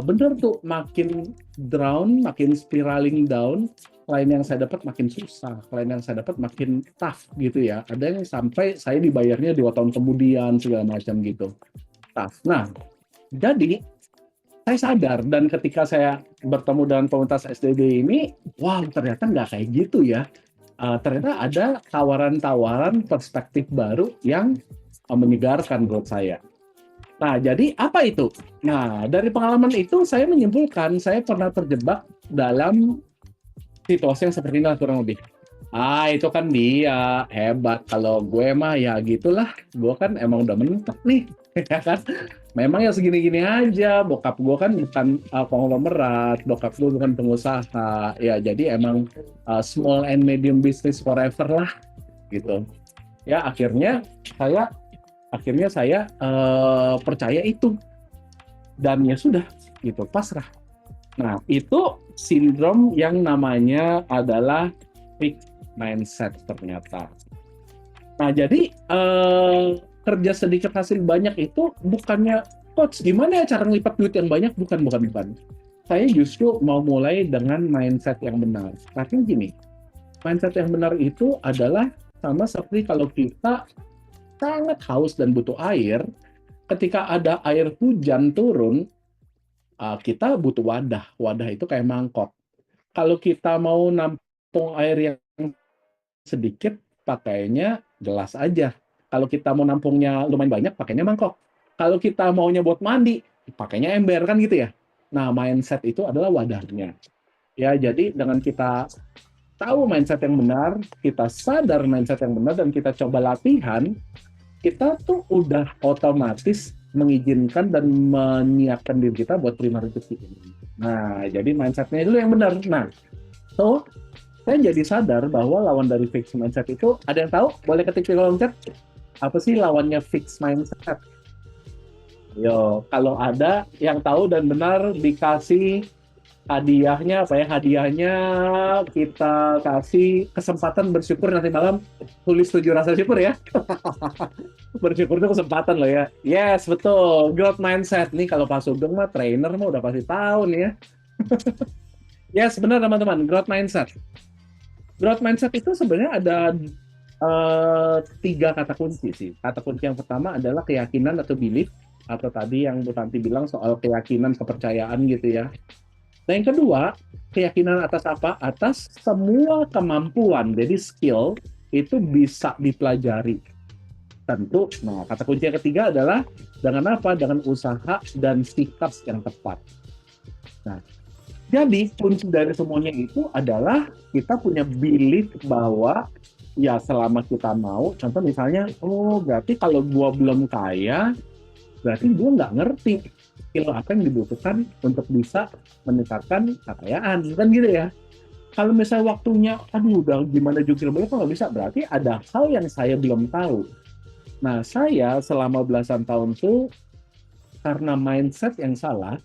bener tuh makin down, makin spiraling down. Klien yang saya dapat makin susah, klien yang saya dapat makin tough gitu ya. Ada yang sampai saya dibayarnya 2 tahun kemudian segala macam gitu. Tough. Nah, jadi saya sadar dan ketika saya bertemu dengan komunitas SDB ini, wow ternyata nggak kayak gitu ya. Ternyata ada tawaran-tawaran perspektif baru yang menyegarkan buat saya. Nah, jadi apa itu? Nah, dari pengalaman itu saya menyimpulkan saya pernah terjebak dalam situasi yang seperti ini kurang lebih. Itu kan dia hebat. Kalau gue mah ya gitulah. Gue kan emang udah mentok nih, ya kan? Memang ya segini-gini aja. Bokap gue kan bukan konglomerat, bokap gue bukan pengusaha. Ya, jadi emang small and medium business forever lah, gitu. Ya, akhirnya saya percaya itu dan ya sudah gitu pasrah. Nah itu sindrom yang namanya adalah fixed mindset ternyata. Nah jadi kerja sedikit hasil banyak itu bukannya coach gimana ya cara ngelipat duit yang banyak, bukan. Saya justru mau mulai dengan mindset yang benar. Tapi gini, mindset yang benar itu adalah sama seperti kalau kita sangat haus dan butuh air, ketika ada air hujan turun, kita butuh wadah. Wadah itu kayak mangkok. Kalau kita mau nampung air yang sedikit, pakainya gelas aja. Kalau kita mau nampungnya lumayan banyak, pakainya mangkok. Kalau kita maunya buat mandi, pakainya ember, kan gitu ya. Nah, mindset itu adalah wadahnya. Ya, jadi dengan kita tahu mindset yang benar, kita sadar mindset yang benar, dan kita coba latihan, kita tuh udah otomatis mengizinkan dan menyiapkan diri kita buat terima rezeki ini. Nah, jadi mindsetnya dulu yang benar. Nah, so saya jadi sadar bahwa lawan dari fixed mindset itu, ada yang tahu? Boleh ketik di kolom chat. Apa sih lawannya fixed mindset? Yo, kalau ada yang tahu dan benar dikasih hadiahnya apa ya? Hadiahnya kita kasih kesempatan bersyukur nanti malam, tulis 7 rasa syukur ya. Bersyukur itu kesempatan loh ya. Yes, betul. Growth mindset nih kalau Pak Sugeng mah trainer mah udah pasti tahu nih ya. Yes, benar teman-teman. Growth mindset. Growth mindset itu sebenarnya ada 3 kata kunci sih. Kata kunci yang pertama adalah keyakinan atau belief, atau tadi yang Bu Tanti bilang soal keyakinan, kepercayaan gitu ya. Nah, yang kedua, keyakinan atas apa? Atas semua kemampuan, jadi skill itu bisa dipelajari. Tentu, nah kata kunci yang ketiga adalah dengan apa? Dengan usaha dan sikap yang tepat. Nah, jadi kunci dari semuanya itu adalah kita punya belief bahwa ya selama kita mau, contoh misalnya, oh berarti kalau gua belum kaya, berarti gua nggak ngerti skill apa yang dibutuhkan untuk bisa meningkatkan kekayaan, kan gitu ya. Kalau misalnya waktunya, aduh udah gimana jukir banyak kok nggak bisa, berarti ada hal yang saya belum tahu. Nah, saya selama belasan tahun tuh karena mindset yang salah,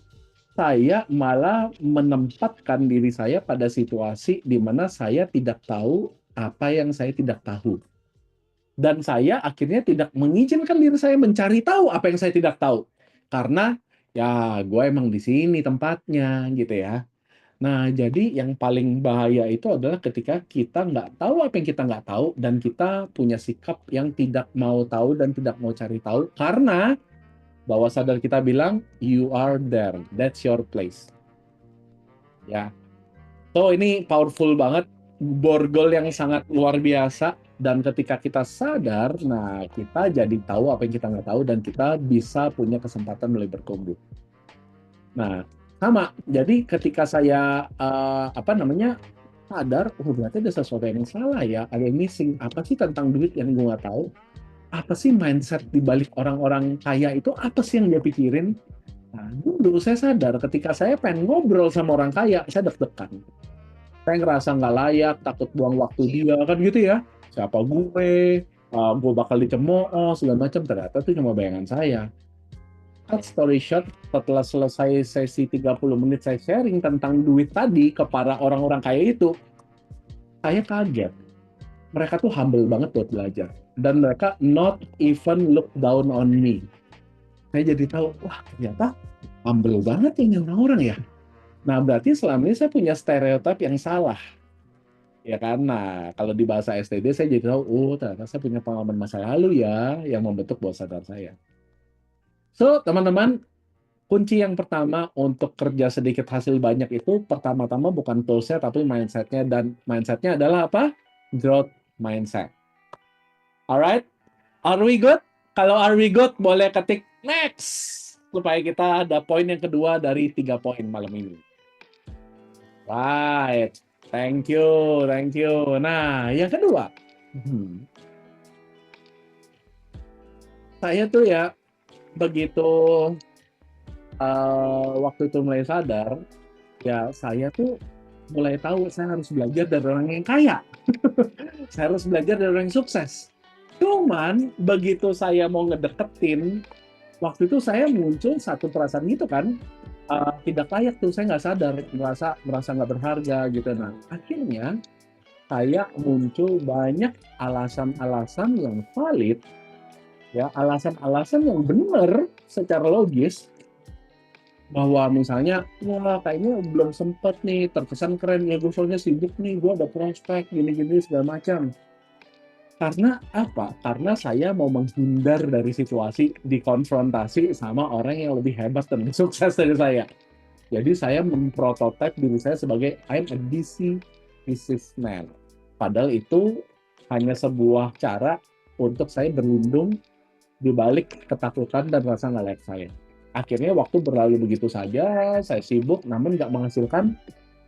saya malah menempatkan diri saya pada situasi di mana saya tidak tahu apa yang saya tidak tahu. Dan saya akhirnya tidak mengizinkan diri saya mencari tahu apa yang saya tidak tahu. Karena ya gue emang di sini tempatnya gitu ya. Nah, jadi yang paling bahaya itu adalah ketika kita nggak tahu apa yang kita nggak tahu dan kita punya sikap yang tidak mau tahu dan tidak mau cari tahu karena bawah sadar kita bilang you are there, that's your place. Ya, so ini powerful banget, borgol yang sangat luar biasa. Dan ketika kita sadar, nah kita jadi tahu apa yang kita nggak tahu dan kita bisa punya kesempatan mulai bertumbuh. Nah, sama. Jadi ketika saya sadar, oh berarti ada sesuatu yang salah ya, ada yang missing. Apa sih tentang duit yang gue nggak tahu? Apa sih mindset di balik orang-orang kaya itu? Apa sih yang dia pikirin? Nah, dulu saya sadar ketika saya pengen ngobrol sama orang kaya, saya deg-degan. Saya ngerasa nggak layak, takut buang waktu dia, kan gitu ya. Siapa gue bakal dicemooh, segala macam. Ternyata itu cuma bayangan saya. Cut story short, setelah selesai sesi 30 menit saya sharing tentang duit tadi ke para orang-orang kaya itu, saya kaget. Mereka tuh humble banget buat belajar. Dan mereka not even look down on me. Saya jadi tahu, wah ternyata humble banget ini orang-orang ya. Nah berarti selama ini saya punya stereotip yang salah. Ya kan, nah kalau di bahasa STD saya jadi tahu, oh ternyata saya punya pengalaman masa lalu ya, yang membentuk bawah sadar saya. So, teman-teman, kunci yang pertama untuk kerja sedikit hasil banyak itu pertama-tama bukan tools-nya tapi mindset-nya, dan mindset-nya adalah apa? Growth mindset. Alright? Are we good? Kalau are we good, boleh ketik next supaya kita ada poin yang kedua dari 3 poin malam ini. Right. Thank you. Nah, yang kedua. Saya tuh ya begitu waktu itu mulai sadar, ya saya tuh mulai tahu saya harus belajar dari orang yang kaya. Saya harus belajar dari orang yang sukses. Cuman begitu saya mau ngedeketin, waktu itu saya muncul satu perasaan gitu kan, tidak layak tuh, saya nggak sadar, merasa nggak berharga gitu. Nah, akhirnya saya muncul banyak alasan-alasan yang valid, ya alasan-alasan yang benar secara logis, bahwa misalnya, wah kayaknya belum sempet nih, terkesan keren ya, gue soalnya sibuk nih, gue ada prospek, gini-gini segala macam. Karena apa? Karena saya mau menghindar dari situasi dikonfrontasi sama orang yang lebih hebat dan lebih sukses dari saya. Jadi saya memprototipe diri saya sebagai I'm a busy businessman. Padahal itu hanya sebuah cara untuk saya berlindung di balik ketakutan dan rasa nggak layak saya. Akhirnya waktu berlalu begitu saja, saya sibuk namun nggak menghasilkan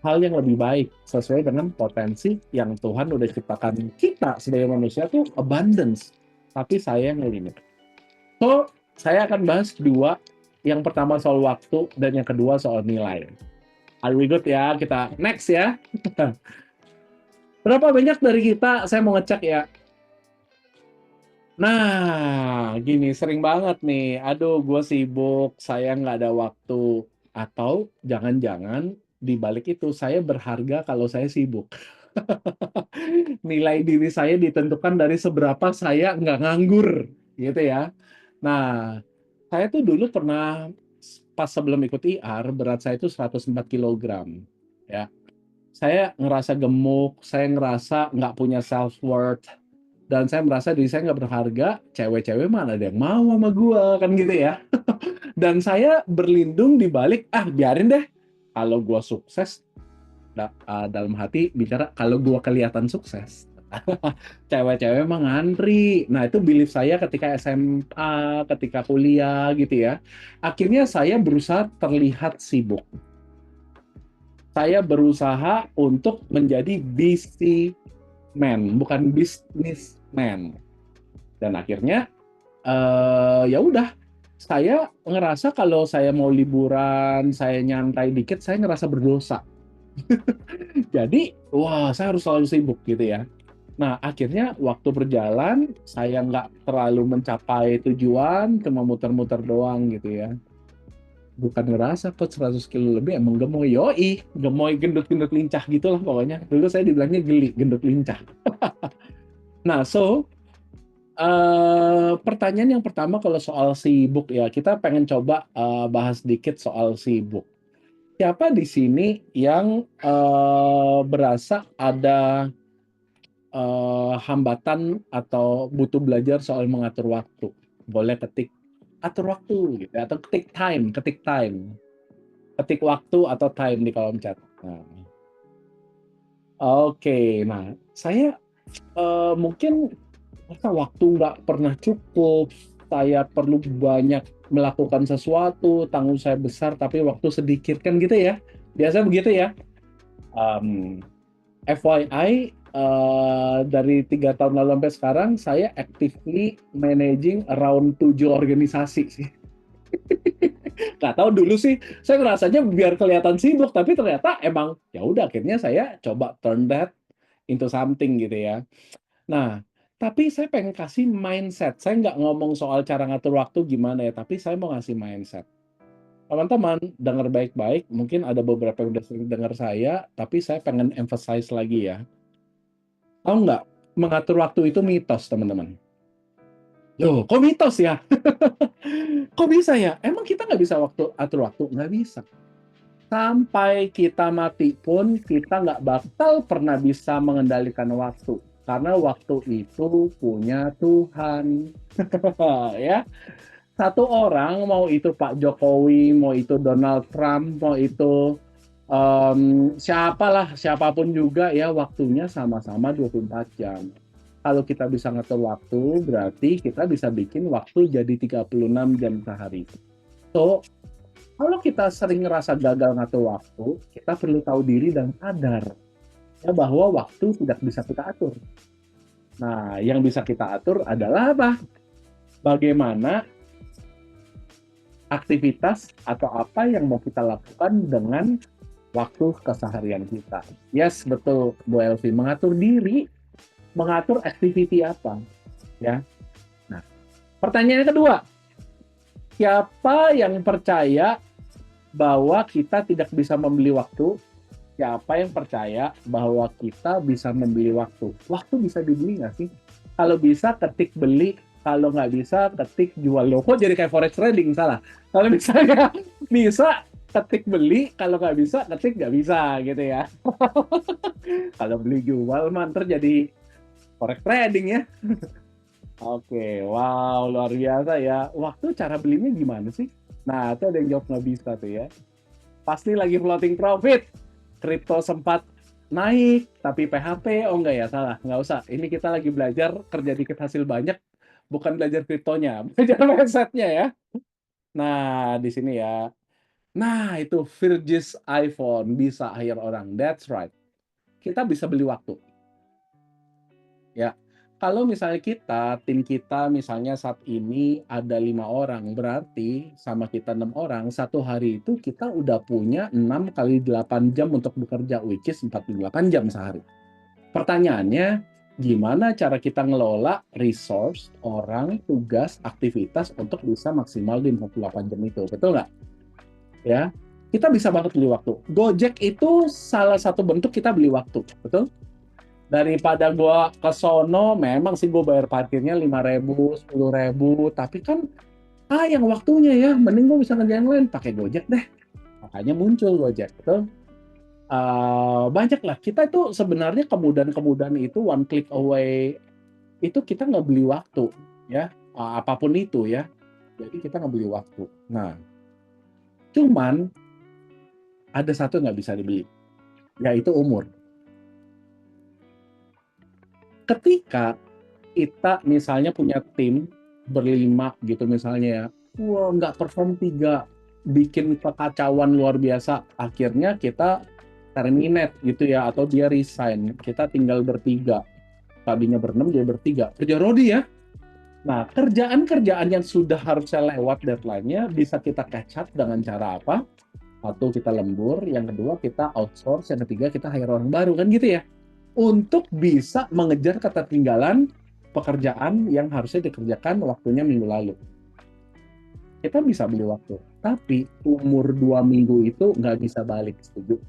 hal yang lebih baik sesuai dengan potensi yang Tuhan udah ciptakan kita sebagai manusia tuh abundance, tapi saya yang limit. So, saya akan bahas dua. Yang pertama soal waktu dan yang kedua soal nilai. Are we good ya? Kita next ya. Berapa banyak dari kita, saya mau ngecek ya. Nah, gini, sering banget nih. Aduh, gue sibuk, saya nggak ada waktu. Atau jangan-jangan di balik itu saya berharga kalau saya sibuk. Nilai diri saya ditentukan dari seberapa saya nggak nganggur, gitu ya. Nah, saya tuh dulu pernah pas sebelum ikut IR berat saya itu 104 kg, ya. Saya ngerasa gemuk, saya ngerasa nggak punya self worth, dan saya merasa diri saya nggak berharga. Cewek-cewek mana ada yang mau sama gua, kan gitu ya. Dan saya berlindung di balik, biarin deh. Kalau gue sukses, dalam hati bicara, kalau gue kelihatan sukses, cewek-cewek emang ngantri. Nah, itu belief saya ketika SMA, ketika kuliah gitu ya. Akhirnya saya berusaha terlihat sibuk. Saya berusaha untuk menjadi busy man, bukan businessman. Dan akhirnya, ya udah. Saya ngerasa kalau saya mau liburan, saya nyantai dikit, saya ngerasa berdosa. Jadi, wah saya harus selalu sibuk gitu ya. Nah, akhirnya waktu berjalan, saya nggak terlalu mencapai tujuan, cuma muter-muter doang gitu ya. Bukan ngerasa kok 100 kilo lebih, emang gemoy. Yoi, gemoy, gendut-gendut lincah gitu lah pokoknya. Dulu saya dibilangnya geli, gendut lincah. Nah, so, Pertanyaan yang pertama kalau soal sibuk ya, kita pengen coba bahas dikit soal sibuk. Siapa di sini yang berasa ada hambatan atau butuh belajar soal mengatur waktu? Boleh ketik atur waktu gitu atau ketik time, ketik waktu atau time di kolom chat. Nah, oke, nah saya mungkin masa waktu nggak pernah cukup, saya perlu banyak melakukan sesuatu, tanggung saya besar tapi waktu sedikit kan gitu ya. Biasa begitu ya. FYI, dari 3 tahun lalu sampai sekarang saya actively managing around 7 organisasi sih. Nggak tahu dulu sih, saya ngerasanya biar kelihatan sibuk, tapi ternyata emang ya udah akhirnya saya coba turn that into something gitu ya. Nah, tapi saya pengen kasih mindset. Saya nggak ngomong soal cara ngatur waktu gimana ya, tapi saya mau ngasih mindset. Teman-teman, dengar baik-baik. Mungkin ada beberapa yang udah sering dengar saya, tapi saya pengen emphasize lagi ya. Tahu nggak, mengatur waktu itu mitos, teman-teman. Loh, kok mitos ya? Kok bisa ya? Emang kita nggak bisa atur waktu? Nggak bisa. Sampai kita mati pun, kita nggak bakal pernah bisa mengendalikan waktu. Karena waktu itu punya Tuhan. Ya, satu orang, mau itu Pak Jokowi, mau itu Donald Trump, mau itu siapapun juga ya, waktunya sama-sama 24 jam. Kalau kita bisa ngatur waktu, berarti kita bisa bikin waktu jadi 36 jam sehari. So, kalau kita sering ngerasa gagal ngatur waktu, kita perlu tahu diri dan sadar ya bahwa waktu tidak bisa kita atur. Nah, yang bisa kita atur adalah apa? Bagaimana aktivitas atau apa yang mau kita lakukan dengan waktu keseharian kita. Yes, betul Bu Elvi, mengatur diri, mengatur activity apa, ya. Nah, pertanyaan kedua, siapa yang percaya bahwa kita tidak bisa membeli waktu? Siapa yang percaya bahwa kita bisa membeli waktu? Waktu bisa dibeli nggak sih? Kalau bisa, ketik beli. Kalau nggak bisa, ketik jual. Loh, kok jadi kayak forex trading, salah. Kalau misalnya bisa, ketik beli. Kalau nggak bisa, ketik nggak bisa, gitu ya. Kalau beli jual, manter jadi forex trading ya. Oke, wow, luar biasa ya. Waktu cara belinya gimana sih? Nah, itu ada yang jawab nggak bisa tuh ya. Pasti lagi floating profit. Kripto sempat naik, tapi PHP, oh enggak ya, salah. Nggak usah. Ini kita lagi belajar kerja dikit hasil banyak, bukan belajar kriptonya, belajar mindset-nya ya. Nah, di sini ya. Nah, itu Virgis iPhone bisa hire orang. That's right. Kita bisa beli waktu. Ya, kalau misalnya tim kita misalnya saat ini ada 5 orang, berarti sama kita 6 orang, satu hari itu kita udah punya 6 kali 8 jam untuk bekerja, which is 48 jam sehari. Pertanyaannya, gimana cara kita ngelola resource, orang, tugas, aktivitas untuk bisa maksimal di 48 jam itu, betul nggak? Ya, kita bisa banget beli waktu. Gojek itu salah satu bentuk kita beli waktu, betul? Daripada gua ke sono, memang sih gue bayar parkirnya 5.000, 10.000, tapi kan yang waktunya ya, mending gue bisa ngerjain lain, pakai Gojek deh. Makanya muncul Gojek, betul? Banyak lah, kita itu sebenarnya kemudahan-kemudahan itu one click away, itu kita nggak beli waktu, ya, apapun itu ya, jadi kita nggak beli waktu. Nah, cuman ada satu nggak bisa dibeli, yaitu umur. Ketika kita misalnya punya tim berlima gitu misalnya ya, wah nggak perform 3, bikin kekacauan luar biasa, akhirnya kita terminate gitu ya, atau dia resign, kita tinggal bertiga, tadinya ber-6 jadi bertiga, kerja rodi ya. Nah, kerjaan-kerjaan yang sudah harusnya lewat deadline-nya bisa kita catch up dengan cara apa? Satu, kita lembur, yang kedua kita outsource, yang ketiga kita hire orang baru, kan gitu ya, untuk bisa mengejar ketertinggalan pekerjaan yang harusnya dikerjakan waktunya minggu lalu. Kita bisa beli waktu, tapi umur 2 minggu itu nggak bisa balik, setuju?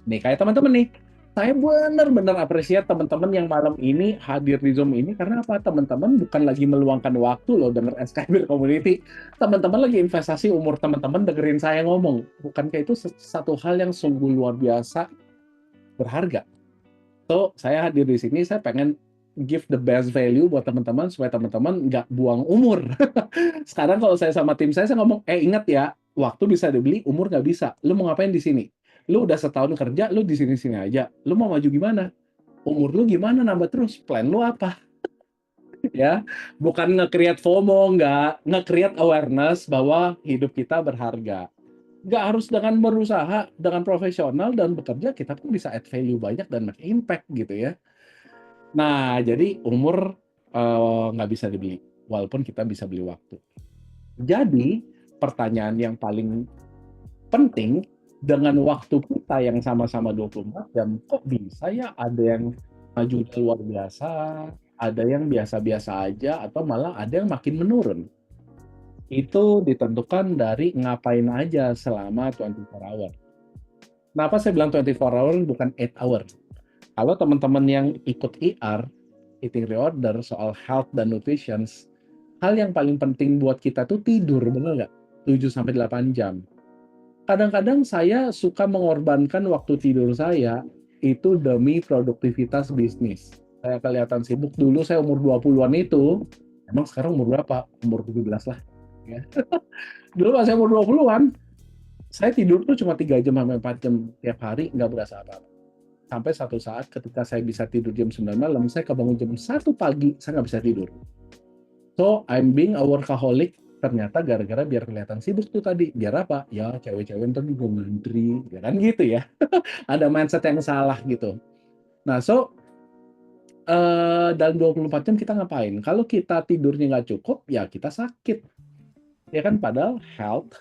Nih, kayak teman-teman nih, Saya benar-benar apresiat teman-teman yang malam ini hadir di Zoom ini karena apa? Teman-teman bukan lagi meluangkan waktu loh denger SKBR Community. Teman-teman lagi investasi umur teman-teman dengerin saya ngomong. Bukankah itu satu hal yang sungguh luar biasa berharga? So, saya hadir di sini, saya pengen give the best value buat teman-teman supaya teman-teman nggak buang umur. Sekarang kalau saya sama tim saya ngomong, ingat ya, waktu bisa dibeli, umur nggak bisa. Lu mau ngapain di sini? Lu udah setahun kerja, lu di sini-sini aja. Lu mau maju gimana? Umur lu gimana nambah terus? Plan lu apa? Ya, bukan nge-create FOMO, nge-create awareness bahwa hidup kita berharga. Nggak harus dengan berusaha, dengan profesional dan bekerja, kita pun bisa add value banyak dan make impact gitu ya. Nah, jadi umur nggak bisa dibeli, walaupun kita bisa beli waktu. Jadi, pertanyaan yang paling penting, dengan waktu kita yang sama-sama 24 jam, kok bisa ya ada yang maju luar biasa, ada yang biasa-biasa aja, atau malah ada yang makin menurun. Itu ditentukan dari ngapain aja selama 24 hour. Kenapa saya bilang 24 hour bukan 8 hour? Kalau teman-teman yang ikut ER, eating reorder, soal health dan nutrition, hal yang paling penting buat kita tuh tidur, bener nggak? 7-8 jam. Kadang-kadang saya suka mengorbankan waktu tidur saya itu demi produktivitas bisnis. Saya kelihatan sibuk. Dulu saya umur 20-an itu, emang sekarang umur berapa? Umur 17 lah. Ya. Dulu pas saya umur 20-an, saya tidur tuh cuma 3 jam sampai 4 jam tiap hari, nggak berasa apa-apa. Sampai satu saat ketika saya bisa tidur jam 9 malam, saya kebangun jam 1 pagi, saya nggak bisa tidur. So, I'm being a workaholic, ternyata gara-gara biar kelihatan sibuk tuh tadi. Biar apa? Ya, cewek-cewek ntar juga ngantri, ya kan gitu ya. Ada mindset yang salah gitu. Nah, so, dalam 24 jam kita ngapain? Kalau kita tidurnya nggak cukup, ya kita sakit. Ya kan, padahal health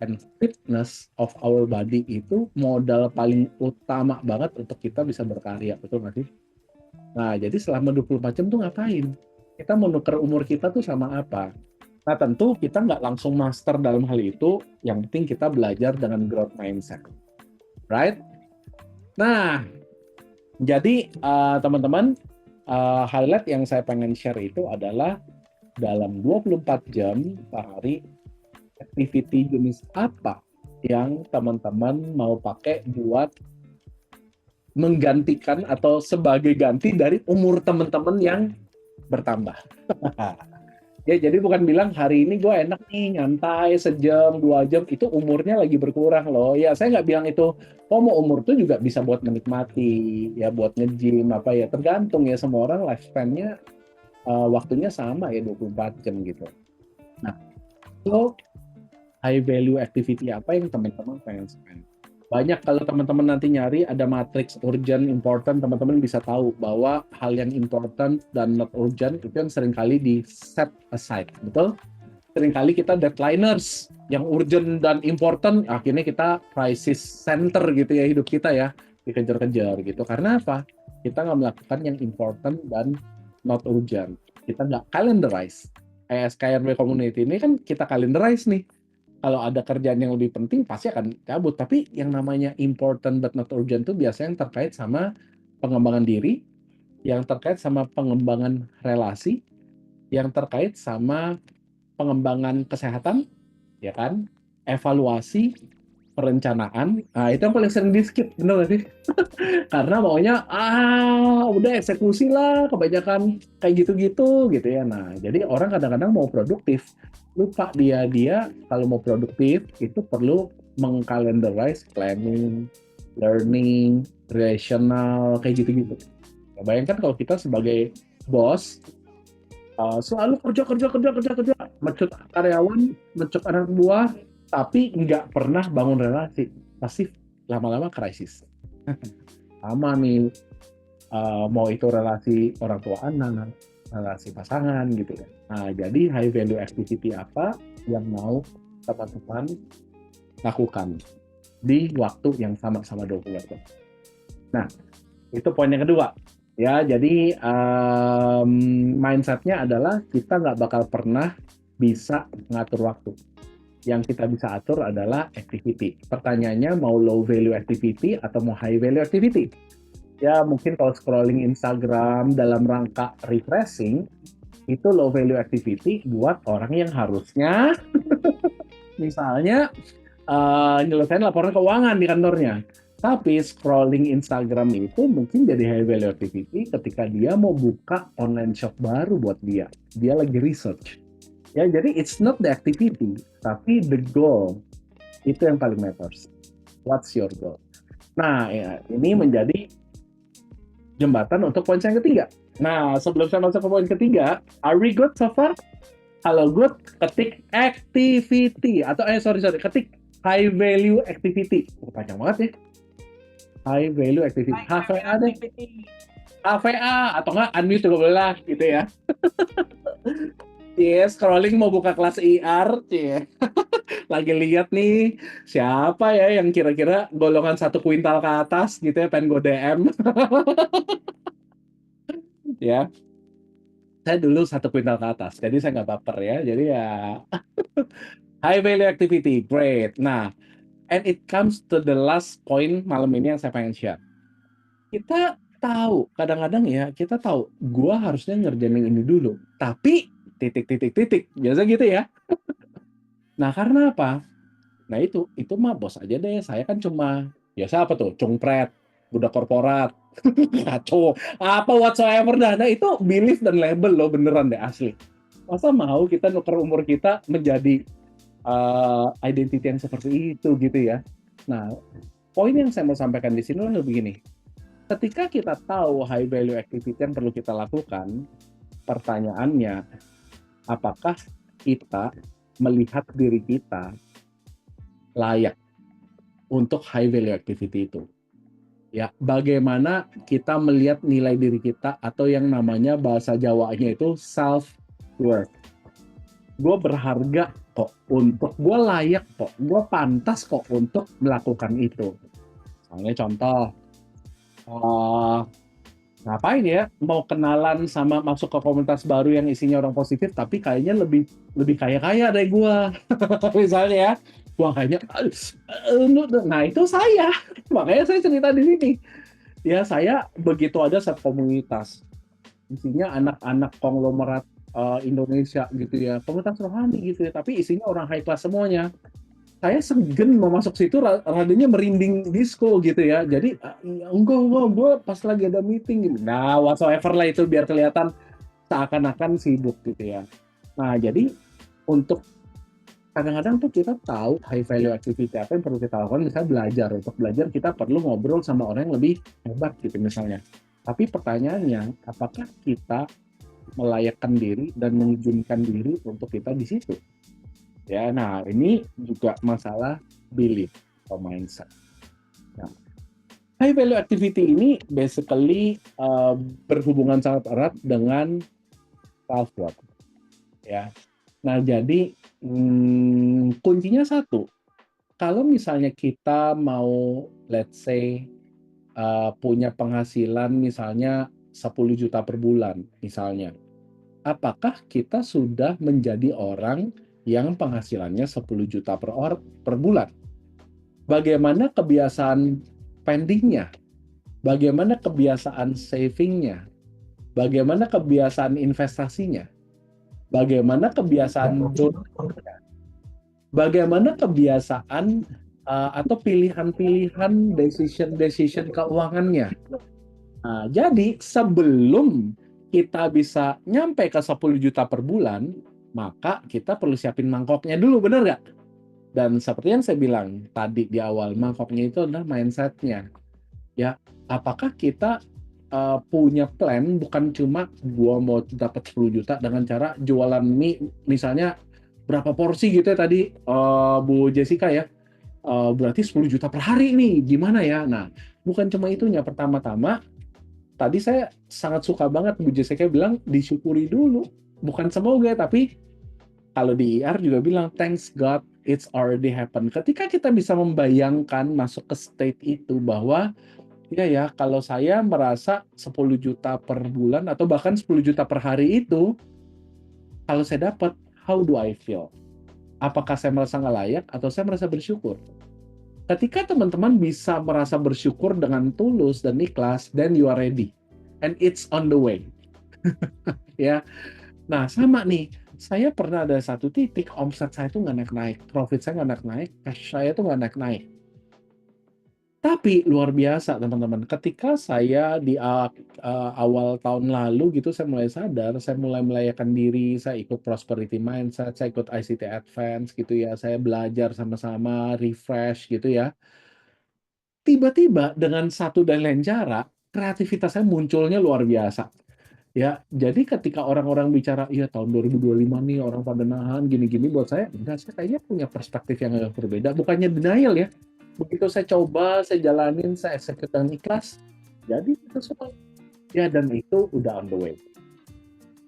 and fitness of our body itu modal paling utama banget untuk kita bisa berkarya, betul nggak sih? Nah, jadi selama 24 jam tuh ngapain? Kita menukar umur kita tuh sama apa? Nah, tentu kita nggak langsung master dalam hal itu, yang penting kita belajar dengan growth mindset. Right? Nah, jadi teman-teman, highlight yang saya pengen share itu adalah dalam 24 jam sehari, activity jenis apa yang teman-teman mau pakai buat menggantikan atau sebagai ganti dari umur teman-teman yang bertambah. Ya, jadi bukan bilang hari ini gue enak nih nyantai sejam, 2 jam, itu umurnya lagi berkurang loh. Ya, saya nggak bilang itu, mau umur tuh juga bisa buat menikmati, ya buat nge-gym, apa ya, tergantung ya, semua orang lifespan-nya waktunya sama ya, 24 jam gitu. Nah, so high value activity apa yang teman-teman pengen spend? Banyak kalau teman-teman nanti nyari ada matrix urgent, important, teman-teman bisa tahu bahwa hal yang important dan not urgent itu yang seringkali di set aside, betul? Seringkali kita deadliners, yang urgent dan important, akhirnya kita crisis center gitu ya hidup kita ya, dikejar-kejar gitu. Karena apa? Kita nggak melakukan yang important dan not urgent. Kita nggak calendarize. Kayak SKRB Community ini kan kita calendarize nih. Kalau ada kerjaan yang lebih penting pasti akan cabut. Tapi yang namanya important but not urgent itu biasanya yang terkait sama pengembangan diri, yang terkait sama pengembangan relasi, yang terkait sama pengembangan kesehatan, ya kan? Evaluasi, perencanaan. Nah, itu yang paling sering di-skip, bener nggak sih? Karena maunya, udah eksekusi lah, kebanyakan kayak gitu-gitu, gitu ya. Nah, jadi orang kadang-kadang mau produktif, lupa dia kalau mau produktif itu perlu mengkalendarize planning, learning, relational, kayak gitu-gitu. Ya, bayangkan kalau kita sebagai bos selalu kerja, mecut karyawan, mecut anak buah, tapi nggak pernah bangun relasi, pasti lama-lama krisis. Sama nih, mau itu relasi orang tua anak, relasi pasangan gitu ya. Nah, jadi high value activity apa yang mau teman-teman lakukan di waktu yang sama-sama 24 jam. Nah, itu poin yang kedua. Ya, jadi mindset-nya adalah kita nggak bakal pernah bisa ngatur waktu. Yang kita bisa atur adalah activity. Pertanyaannya mau low value activity atau mau high value activity? Ya mungkin kalau scrolling Instagram dalam rangka refreshing, itu low value activity buat orang yang harusnya misalnya nyelesain laporan keuangan di kantornya. Tapi scrolling Instagram itu mungkin jadi high value activity ketika dia mau buka online shop baru buat dia. Dia lagi research. Ya, jadi it's not the activity, tapi the goal. Itu yang paling matters. What's your goal? Nah, ya, ini menjadi jembatan untuk poin yang ketiga. Nah, sebelum saya masuk ke poin ketiga, are we good so far? Kalau good, ketik activity atau ketik high value activity. Panjang banget ya. High value activity. HVA deh. HVA atau enggak unmute juga boleh lah gitu ya. Scrolling mau buka kelas IR, lagi lihat nih siapa ya yang kira-kira golongan 1 kuintal ke atas gitu ya, pengen go DM. Ya, saya dulu 1 kuintal ke atas, jadi saya nggak baper ya. Jadi ya high value activity, great. Nah, and it comes to the last point malam ini yang saya pengen share. Kita tahu, kadang-kadang ya kita tahu, gua harusnya ngerjain yang ini dulu, tapi titik, biasa gitu ya. Nah, karena apa? Nah itu mah bos aja deh, saya kan cuma, biasa apa tuh, cungpret, budak korporat, ngaco, apa whatsoever dah. Nah itu belief dan label loh, beneran deh, asli. Masa mau kita nuker umur kita menjadi identity yang seperti itu gitu ya. Nah, poin yang saya mau sampaikan di sini adalah begini. Ketika kita tahu high value activity yang perlu kita lakukan, pertanyaannya, apakah kita melihat diri kita layak untuk high value activity itu? Ya, bagaimana kita melihat nilai diri kita atau yang namanya bahasa Jawanya itu self worth. Gue berharga kok untuk, gue layak kok, gue pantas kok untuk melakukan itu. Misalnya contoh, ngapain ya mau kenalan sama masuk ke komunitas baru yang isinya orang positif tapi kayaknya lebih kaya dari gua. Misalnya ya, gua kayaknya nah itu saya. Makanya saya cerita di sini. Ya saya begitu ada satu komunitas isinya anak-anak konglomerat Indonesia gitu ya, komunitas rohani gitu ya, tapi isinya orang high class semuanya. Saya segan mau masuk situ, radanya merinding disco gitu ya. Jadi enggak, gue pas lagi ada meeting gitu. Nah, whatsoever lah itu biar kelihatan seakan-akan sibuk gitu ya. Nah, jadi untuk kadang-kadang tuh kita tahu high value activity apa yang perlu kita lakukan, misalnya belajar. Untuk belajar kita perlu ngobrol sama orang yang lebih hebat gitu misalnya. Tapi pertanyaannya, apakah kita melayakkan diri dan mengizinkan diri untuk kita di situ? Ya, nah ini juga masalah belief atau mindset. Nah, high value activity ini basically berhubungan sangat erat dengan self worth. Ya, nah jadi kuncinya satu. Kalau misalnya kita mau, let's say, punya penghasilan misalnya 10 juta per bulan, misalnya, apakah kita sudah menjadi orang yang penghasilannya 10 juta per bulan? Bagaimana kebiasaan spending-nya? Bagaimana kebiasaan saving-nya? Bagaimana kebiasaan investasinya? Bagaimana kebiasaan donor-nya? Bagaimana kebiasaan atau pilihan-pilihan decision keuangannya? Nah, jadi sebelum kita bisa nyampe ke 10 juta per bulan, maka kita perlu siapin mangkoknya dulu, benar nggak? Dan seperti yang saya bilang tadi di awal, mangkoknya itu adalah mindset-nya. Ya, apakah kita punya plan, bukan cuma gua mau dapat 10 juta dengan cara jualan mie, misalnya berapa porsi gitu ya tadi Bu Jessica ya, berarti 10 juta per hari nih, gimana ya? Nah, bukan cuma itunya, pertama-tama, tadi saya sangat suka banget Bu Jessica bilang disyukuri dulu. Bukan semoga, tapi kalau di IR juga bilang thanks God it's already happened. Ketika kita bisa membayangkan masuk ke state itu bahwa ya kalau saya merasa 10 juta per bulan atau bahkan 10 juta per hari itu, kalau saya dapat, how do I feel? Apakah saya merasa nggak layak atau saya merasa bersyukur? Ketika teman-teman bisa merasa bersyukur dengan tulus dan ikhlas, then you are ready. And it's on the way. Ya. Nah, sama nih. Saya pernah ada satu titik, omset saya tuh nggak naik-naik. Profit saya nggak naik-naik. Cash saya tuh nggak naik-naik. Tapi luar biasa, teman-teman. Ketika saya di awal tahun lalu gitu, saya mulai sadar, saya mulai melayakan diri, saya ikut Prosperity Mindset, saya ikut ICT Advance gitu ya. Saya belajar sama-sama, refresh gitu ya. Tiba-tiba dengan satu dan lain cara, kreativitas saya munculnya luar biasa. Ya, jadi ketika orang-orang bicara, iya tahun 2025 nih orang pada nahan gini-gini, buat saya, enggak, saya kayaknya punya perspektif yang agak berbeda. Bukannya denial ya. Begitu saya coba, saya jalanin, saya execute dengan ikhlas, jadi itu semua. Ya, dan itu udah on the way.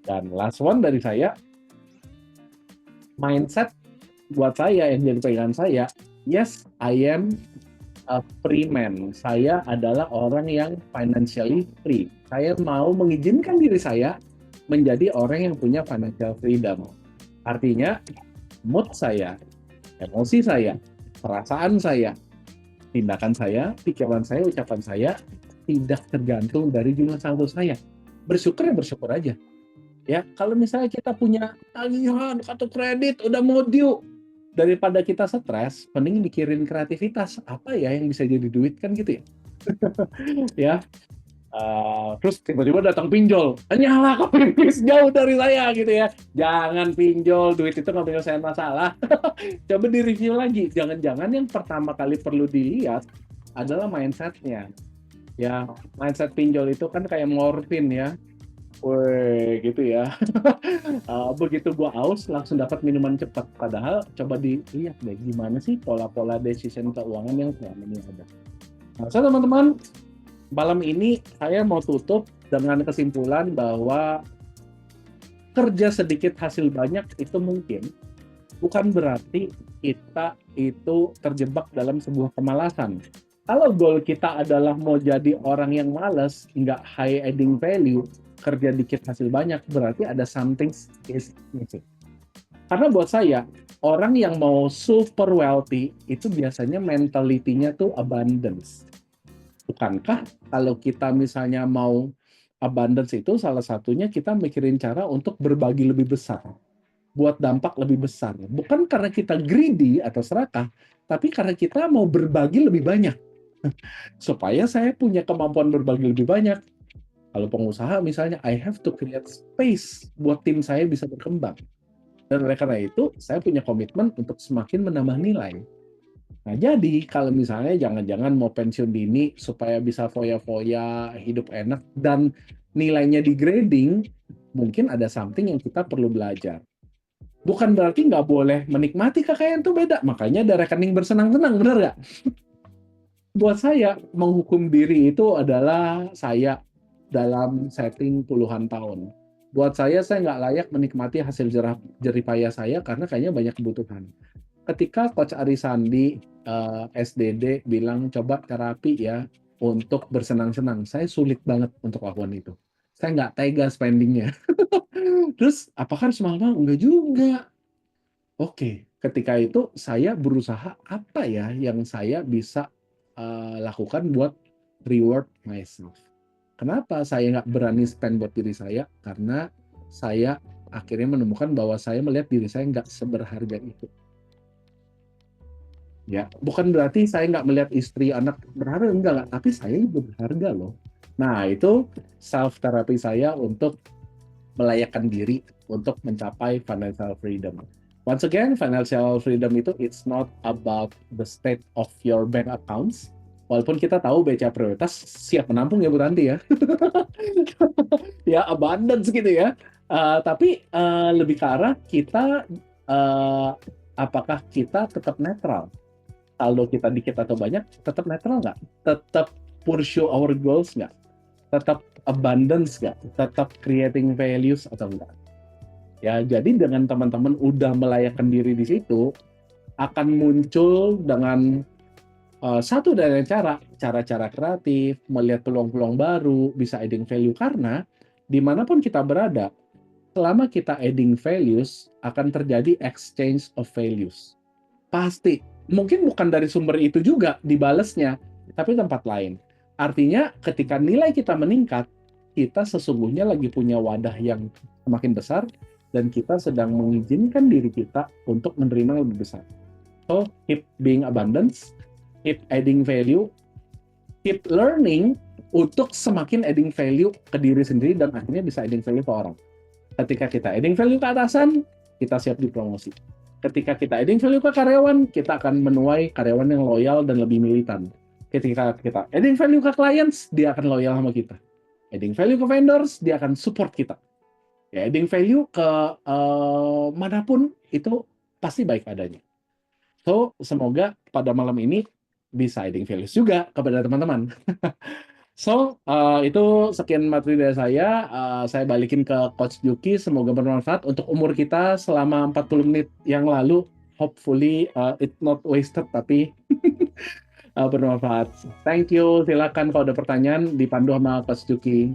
Dan last one dari saya, mindset buat saya yang jadi pegangan saya, yes, I am a free man. Saya adalah orang yang financially free. Saya mau mengizinkan diri saya menjadi orang yang punya financial freedom. Artinya, mood saya, emosi saya, perasaan saya, tindakan saya, pikiran saya, ucapan saya tidak tergantung dari jumlah saldo saya. Bersyukur ya bersyukur aja. Ya, kalau misalnya kita punya tagihan kartu kredit udah mau due, daripada kita stres, mending mikirin kreativitas. Apa ya yang bisa jadi duit kan gitu ya. Ya. Terus tiba-tiba datang pinjol. Nyala kepipis jauh dari saya gitu ya. Jangan pinjol, duit itu nggak menyelesaikan masalah. Coba direview lagi. Jangan-jangan yang pertama kali perlu dilihat adalah mindset-nya. Ya, mindset pinjol itu kan kayak morfin ya. Woi, gitu ya. Begitu gua aus langsung dapat minuman cepat. Padahal coba dilihat deh gimana sih pola-pola decision keuangan yang selama ini ada. Nah, so teman-teman, malam ini saya mau tutup dengan kesimpulan bahwa kerja sedikit hasil banyak itu mungkin. Bukan berarti kita itu terjebak dalam sebuah kemalasan. Kalau goal kita adalah mau jadi orang yang malas, nggak high adding value, kerja dikit hasil banyak, berarti ada something is missing. Karena buat saya, orang yang mau super wealthy itu biasanya mentality-nya tuh abundance. Bukankah kalau kita misalnya mau abundance itu salah satunya kita mikirin cara untuk berbagi lebih besar, buat dampak lebih besar. Bukan karena kita greedy atau serakah, tapi karena kita mau berbagi lebih banyak. Supaya saya punya kemampuan berbagi lebih banyak. Kalau pengusaha misalnya, I have to create space buat tim saya bisa berkembang. Dan oleh karena itu, saya punya komitmen untuk semakin menambah nilai. Nah, jadi kalau misalnya jangan-jangan mau pensiun dini supaya bisa foya-foya, hidup enak, dan nilainya degrading, mungkin ada something yang kita perlu belajar. Bukan berarti nggak boleh menikmati kekayaan itu beda. Makanya ada rekening bersenang-senang, benar nggak? Buat saya, menghukum diri itu adalah saya dalam setting puluhan tahun. Buat saya nggak layak menikmati hasil jeripaya saya karena kayaknya banyak kebutuhan. Ketika Coach Ari Sandi, SDD, bilang coba terapi ya untuk bersenang-senang, saya sulit banget untuk lakukan itu. Saya nggak tega spendingnya. Terus, apakah harus mahal-mahal? Enggak juga. Oke, ketika itu saya berusaha apa ya yang saya bisa lakukan buat reward myself. Kenapa saya nggak berani spend buat diri saya? Karena saya akhirnya menemukan bahwa saya melihat diri saya nggak seberharga itu. Ya, bukan berarti saya nggak melihat istri, anak berharga, enggak, tapi saya juga berharga loh. Nah, itu self therapy saya untuk melayakkan diri untuk mencapai financial freedom. Once again, financial freedom itu it's not about the state of your bank accounts. Walaupun kita tahu BCA Prioritas siap menampung ya Bu Tanti ya. Ya, abundance gitu ya. Tapi lebih ke arah kita apakah kita tetap netral? Kalau kita dikit atau banyak, tetap netral nggak? Tetap pursue our goals nggak? Tetap abundance nggak? Tetap creating values atau enggak? Ya, jadi dengan teman-teman udah melayakkan diri di situ, akan muncul dengan satu dari cara-cara kreatif, melihat peluang-peluang baru, bisa adding value. Karena dimanapun kita berada, selama kita adding values, akan terjadi exchange of values. Pasti mungkin bukan dari sumber itu juga dibalesnya, tapi tempat lain. Artinya ketika nilai kita meningkat, kita sesungguhnya lagi punya wadah yang semakin besar dan kita sedang mengizinkan diri kita untuk menerima yang lebih besar. So, keep being abundance, keep adding value, keep learning untuk semakin adding value ke diri sendiri dan akhirnya bisa adding value ke orang. Ketika kita adding value ke atasan, kita siap dipromosi. Ketika kita adding value ke karyawan, kita akan menuai karyawan yang loyal dan lebih militan. Ketika kita adding value ke clients, dia akan loyal sama kita. Adding value ke vendors, dia akan support kita. Ya, adding value ke manapun, itu pasti baik adanya. So, semoga pada malam ini bisa adding values juga kepada teman-teman. So, itu sekian materi dari saya. Saya balikin ke Coach Juki. Semoga bermanfaat untuk umur kita selama 40 menit yang lalu. Hopefully, it not wasted, tapi bermanfaat. Thank you. Silakan kalau ada pertanyaan dipandu sama Coach Juki.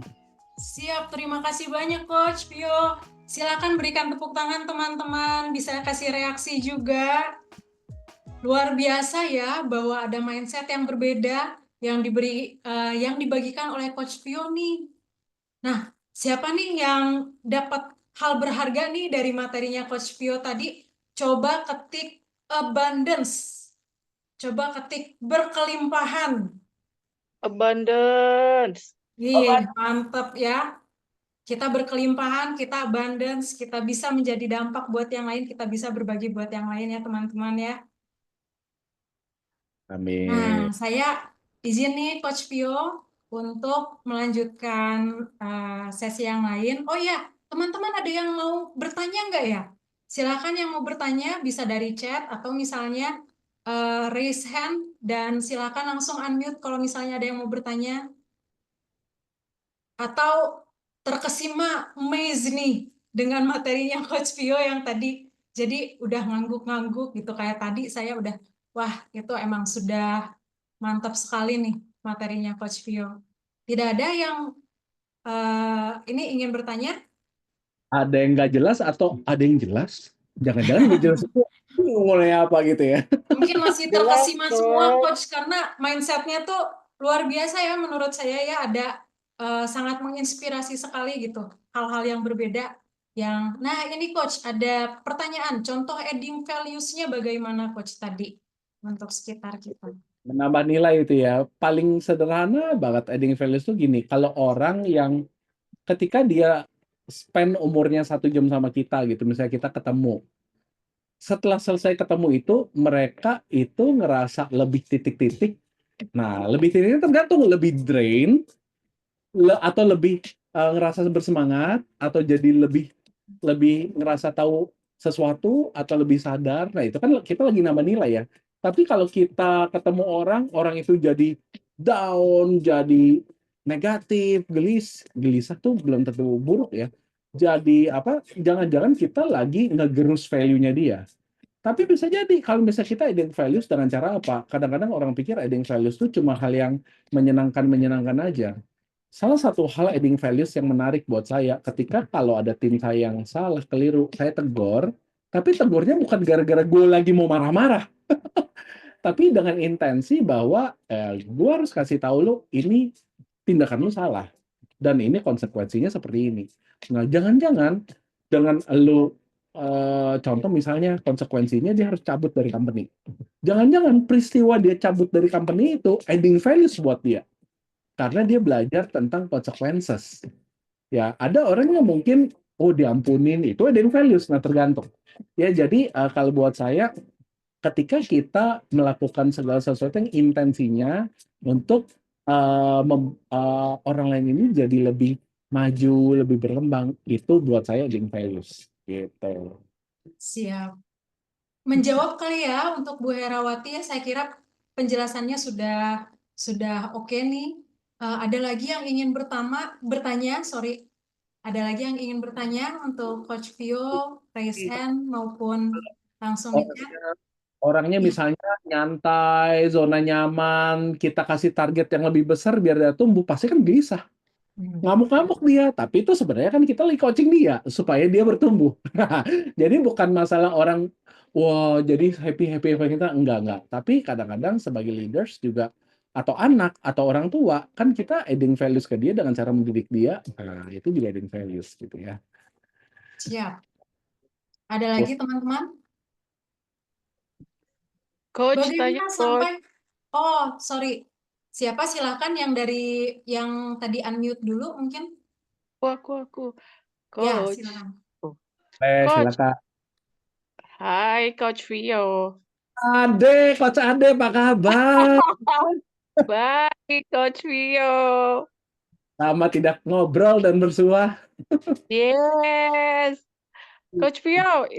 Siap, terima kasih banyak Coach Pio. Silakan berikan tepuk tangan teman-teman, bisa kasih reaksi juga. Luar biasa ya bahwa ada mindset yang berbeda yang dibagikan oleh Coach Pio nih. Nah, siapa nih yang dapat hal berharga nih dari materinya Coach Pio tadi? Coba ketik abundance. Coba ketik berkelimpahan.
Abundance.
Iya, mantap ya. Kita berkelimpahan, kita abundance, kita bisa menjadi dampak buat yang lain, kita bisa berbagi buat yang lain ya teman-teman ya.
Amin.
Nah, saya izin nih Coach Pio untuk melanjutkan sesi yang lain. Oh ya, teman-teman ada yang mau bertanya nggak ya? Silakan yang mau bertanya bisa dari chat atau misalnya raise hand dan silakan langsung unmute kalau misalnya ada yang mau bertanya. Atau terkesima amazed nih dengan materinya Coach Pio yang tadi. Jadi udah ngangguk-ngangguk gitu kayak tadi saya udah wah itu emang sudah mantap sekali nih materinya Coach Pio. Tidak ada yang ini ingin bertanya?
Ada yang nggak jelas atau ada yang jelas? Jangan-jangan nggak jelas itu mulai apa gitu ya?
Mungkin masih terkesima semua Coach karena mindsetnya tuh luar biasa ya menurut saya ya, ada sangat menginspirasi sekali gitu hal-hal yang berbeda yang nah ini Coach ada pertanyaan contoh adding values-nya bagaimana Coach tadi untuk sekitar kita.
Menambah nilai itu ya. Paling sederhana banget adding values itu gini, kalau orang yang ketika dia spend umurnya 1 jam sama kita gitu, misalnya kita ketemu, setelah selesai ketemu itu mereka itu ngerasa lebih titik-titik. Nah, lebih titiknya tergantung lebih drain atau lebih ngerasa bersemangat atau jadi lebih ngerasa tahu sesuatu atau lebih sadar. Nah, itu kan kita lagi nambah nilai ya. Tapi kalau kita ketemu orang itu jadi down, jadi negatif, gelisah tuh belum tentu buruk ya. Jadi apa? Jangan-jangan kita lagi ngegerus value-nya dia. Tapi bisa jadi kalau misalnya kita adding values dengan cara apa? Kadang-kadang orang pikir adding values itu cuma hal yang menyenangkan aja. Salah satu hal adding values yang menarik buat saya ketika kalau ada tim saya yang salah, keliru, saya tegur, tapi tegurnya bukan gara-gara gue lagi mau marah-marah. Tapi dengan intensi bahwa gue harus kasih tahu lu ini tindakan lu salah dan ini konsekuensinya seperti ini. Nah, jangan-jangan dengan lu contoh misalnya konsekuensinya dia harus cabut dari company. Jangan-jangan peristiwa dia cabut dari company itu adding values buat dia. Karena dia belajar tentang consequences. Ya, ada orang yang mungkin oh diampunin itu adding values, nah tergantung. Ya, jadi kalau buat saya ketika kita melakukan segala sesuatu yang intensinya untuk orang lain ini jadi lebih maju, lebih berkembang, itu buat saya adding values. Gitu.
Siap. Menjawab kali ya untuk Bu Herawati ya, saya kira penjelasannya sudah oke nih. Ada lagi yang ingin bertanya, sorry. Ada lagi yang ingin bertanya untuk Coach Pio, raise hand maupun langsung di chat.
Orangnya misalnya nyantai, zona nyaman, kita kasih target yang lebih besar biar dia tumbuh, pasti kan gelisah. ngamuk-ngamuk dia, tapi itu sebenarnya kan kita lagi coaching dia supaya dia bertumbuh. Jadi bukan masalah orang, wah jadi happy-happy kita, enggak. Tapi kadang-kadang sebagai leaders juga, atau anak, atau orang tua, kan kita adding values ke dia dengan cara mendidik dia, nah itu juga adding values gitu ya.
Siap. Ada lagi teman-teman?
Coach,
Bagaimana
tanya coach.
sampai, oh sorry, siapa silakan yang dari yang tadi unmute dulu mungkin?
Aku.
Ya,
Coach.
silakan.
Coach.
Silakan.
Hai, Coach Vio.
Coach Ade, apa kabar?
Baik, Coach Vio.
Lama tidak ngobrol dan bersua.
Yes. Coach Vio,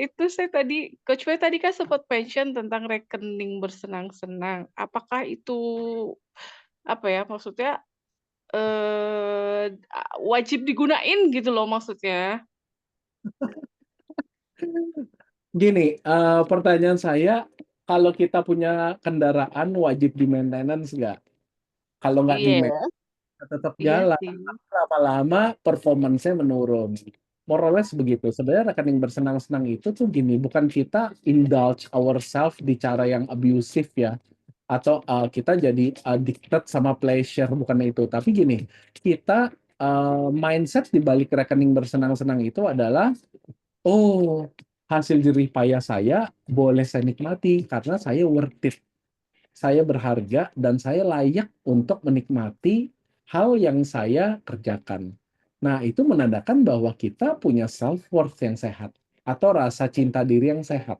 Coach Vio tadi kan sempat mention tentang rekening bersenang-senang. Apakah itu maksudnya wajib digunain gitu loh maksudnya?
Gini, pertanyaan saya, kalau kita punya kendaraan wajib di maintenance nggak? Kalau nggak di
Iya.
maintenance, tetap
Iya
jalan.
sih.
Lama-lama performance-nya menurun. More or less begitu. Sebenarnya rekening bersenang-senang itu tuh gini, bukan kita indulge ourselves di cara yang abusive ya, atau kita jadi addicted sama pleasure, bukan itu. Tapi gini, kita mindset di balik rekening bersenang-senang itu adalah, oh, hasil jerih payah saya boleh saya nikmati karena saya worth it. Saya berharga dan saya layak untuk menikmati hal yang saya kerjakan. Nah, itu menandakan bahwa kita punya self worth yang sehat atau rasa cinta diri yang sehat.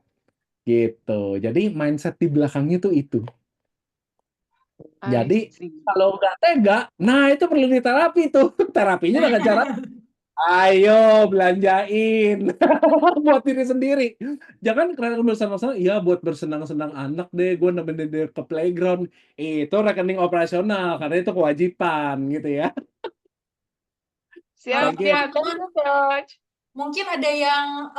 Gitu. Jadi mindset di belakangnya tuh itu. Jadi kalau nggak tega, nah itu perlu diterapi tuh. Terapinya dengan cara ayo belanjain buat diri sendiri. Jangan rekening bersenang-senang, iya buat bersenang-senang anak deh, gue nemenin dia ke playground. Itu rekening operasional karena itu kewajiban gitu ya.
Siap, Coach.
Mungkin ada yang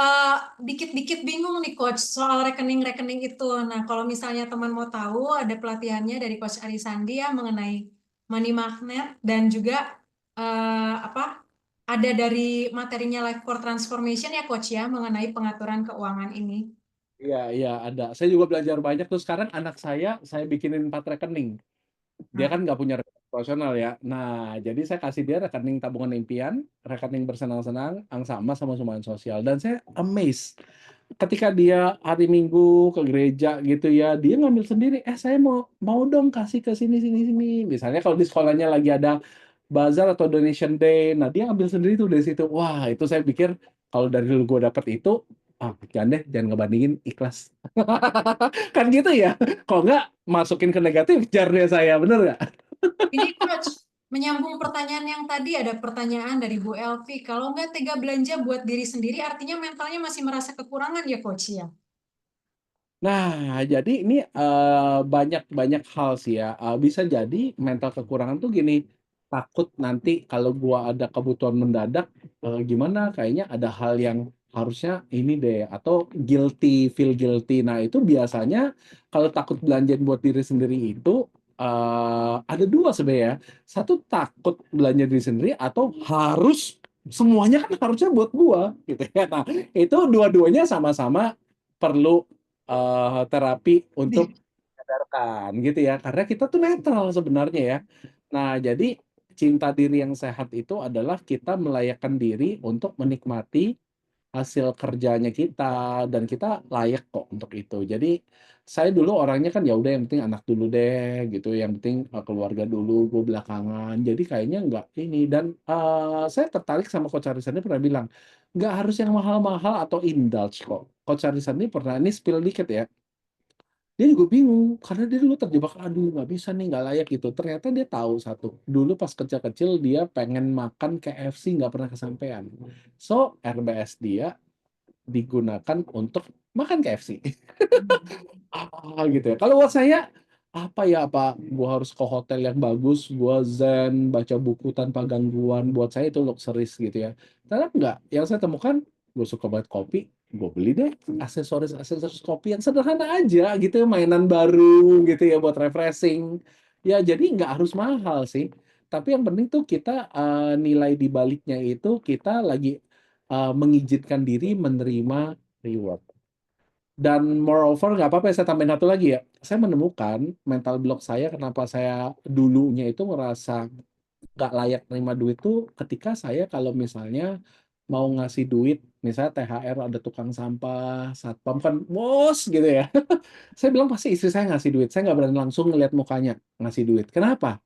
dikit-dikit bingung nih Coach soal rekening-rekening itu. Nah, kalau misalnya teman mau tahu, ada pelatihannya dari Coach Arisandi ya mengenai money magnet dan juga ada dari materinya Life for Transformation ya Coach ya mengenai pengaturan keuangan ini.
Iya ada. Saya juga belajar banyak tuh sekarang anak saya bikinin 4 rekening. Dia kan nggak punya rekening profesional ya. Nah, jadi saya kasih dia rekening tabungan impian, rekening bersenang-senang, sama sumbangan sosial. Dan saya amazed ketika dia hari Minggu ke gereja gitu ya, dia ngambil sendiri. Saya mau dong kasih ke sini. Misalnya kalau di sekolahnya lagi ada bazar atau donation day, nah dia ambil sendiri tuh dari situ. Wah, itu saya pikir kalau dari dulu gue dapet itu, jangan ngebandingin, ikhlas. Kan gitu ya. Kalau nggak masukin ke negatif, jar dia saya, bener nggak?
Ini Coach, menyambung pertanyaan yang tadi, ada pertanyaan dari Bu Elvi. Kalau nggak tega belanja buat diri sendiri, artinya mentalnya masih merasa kekurangan ya Coach ya?
Nah, jadi ini banyak hal sih ya. Bisa jadi mental kekurangan tuh gini, takut nanti kalau gua ada kebutuhan mendadak, gimana? Kayaknya ada hal yang harusnya ini deh, atau feel guilty. Nah, itu biasanya kalau takut belanjain buat diri sendiri itu ada 2 sebenarnya. Satu takut belanja diri sendiri atau semuanya kan harusnya buat gua gitu ya. Nah, itu dua-duanya sama-sama perlu terapi untuk menyadarkan gitu ya, karena kita tuh netral sebenarnya ya. Nah, jadi cinta diri yang sehat itu adalah kita melayakkan diri untuk menikmati hasil kerjanya kita dan kita layak kok untuk itu. Jadi saya dulu orangnya kan ya udah yang penting anak dulu deh gitu, yang penting keluarga dulu, gue belakangan. Jadi kayaknya nggak ini dan saya tertarik sama Coach Arisan ini pernah bilang nggak harus yang mahal-mahal atau indulge kok. Coach Arisan ini pernah ini spill dikit ya. Dia juga bingung karena dia dulu terjebak, aduh nggak bisa nih, nggak layak gitu. Ternyata dia tahu satu, dulu pas kecil-kecil dia pengen makan KFC nggak pernah kesampaian. So RBS dia digunakan untuk makan KFC. Gitu ya. Kalau buat saya apa gua harus ke hotel yang bagus, gua zen, baca buku tanpa gangguan, buat saya itu luxuries gitu ya. Ternyata enggak, yang saya temukan gue suka banget kopi, gue beli deh aksesoris kopi yang sederhana aja gitu ya, mainan baru gitu ya buat refreshing. Ya jadi nggak harus mahal sih. tapi yang penting tuh kita nilai di baliknya itu kita lagi mengizinkan diri menerima reward. Dan moreover, nggak apa-apa ya saya tambahin satu lagi ya. Saya menemukan mental block saya kenapa saya dulunya itu ngerasa nggak layak terima duit tuh ketika saya kalau misalnya mau ngasih duit, misalnya THR ada tukang sampah, satpam kan bos gitu ya. Saya bilang pasti istri saya ngasih duit. Saya nggak berani langsung ngeliat mukanya ngasih duit. Kenapa?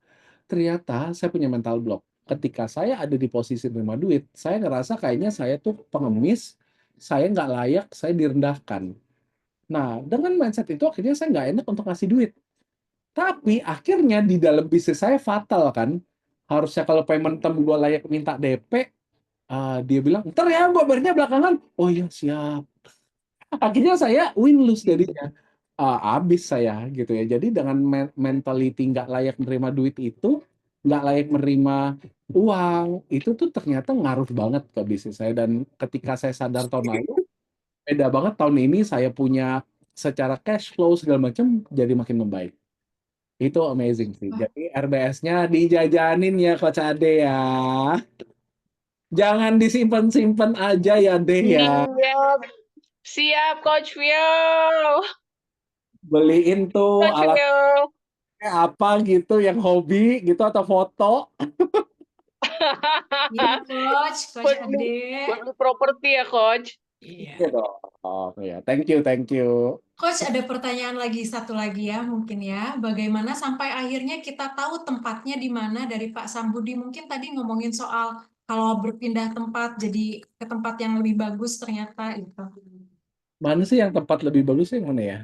Ternyata saya punya mental block. Ketika saya ada di posisi terima duit, saya ngerasa kayaknya saya tuh pengemis, saya nggak layak, saya direndahkan. Nah, dengan mindset itu akhirnya saya nggak enak untuk ngasih duit. Tapi akhirnya di dalam bisnis saya fatal kan. Harusnya kalau payment term gue layak minta DP, dia bilang, ntar ya gue bayarnya belakangan. Oh iya siap. Akhirnya saya win-lose jadinya. Habis saya gitu ya. Jadi dengan mentality nggak layak menerima duit itu, nggak layak menerima uang, itu tuh ternyata ngaruh banget ke bisnis saya. Dan ketika saya sadar tahun lalu, beda banget tahun ini saya punya secara cash flow segala macam jadi makin membaik. Itu amazing sih. Jadi RBS-nya dijajanin ya Coach Ade ya. Jangan disimpan-simpan aja ya deh ya.
Siap, siap Coach Vio.
Beliin tuh
Coach
alat
Vio.
apa gitu yang hobi gitu atau foto.
Iya, Coach
Buat
Ade.
beli properti ya, Coach.
Iya dong. Oh, ya. Thank you, thank you.
Coach, ada pertanyaan satu lagi ya, mungkin ya. Bagaimana sampai akhirnya kita tahu tempatnya di mana dari Pak Sambudi? Mungkin tadi ngomongin soal kalau berpindah tempat jadi ke tempat yang lebih bagus ternyata itu.
Mana sih yang tempat lebih bagus yang mana ya?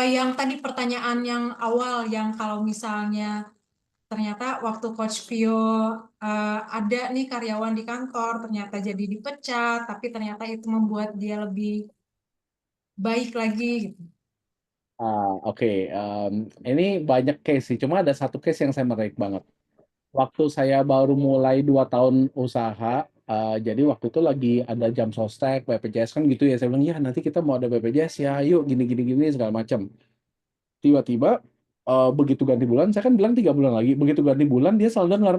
Yang tadi pertanyaan yang awal, yang kalau misalnya ternyata waktu Coach Vio ada nih karyawan di kantor, ternyata jadi dipecat, tapi ternyata itu membuat dia lebih baik lagi gitu.
Oke. Ini banyak case sih, cuma ada satu case yang saya menarik banget. Waktu saya baru mulai 2 tahun usaha, jadi waktu itu lagi ada jam sostek, BPJS kan gitu ya, saya bilang, ya nanti kita mau ada BPJS ya, yuk gini segala macam. Tiba-tiba, begitu ganti bulan, saya kan bilang 3 bulan lagi, begitu ganti bulan dia selalu dengar,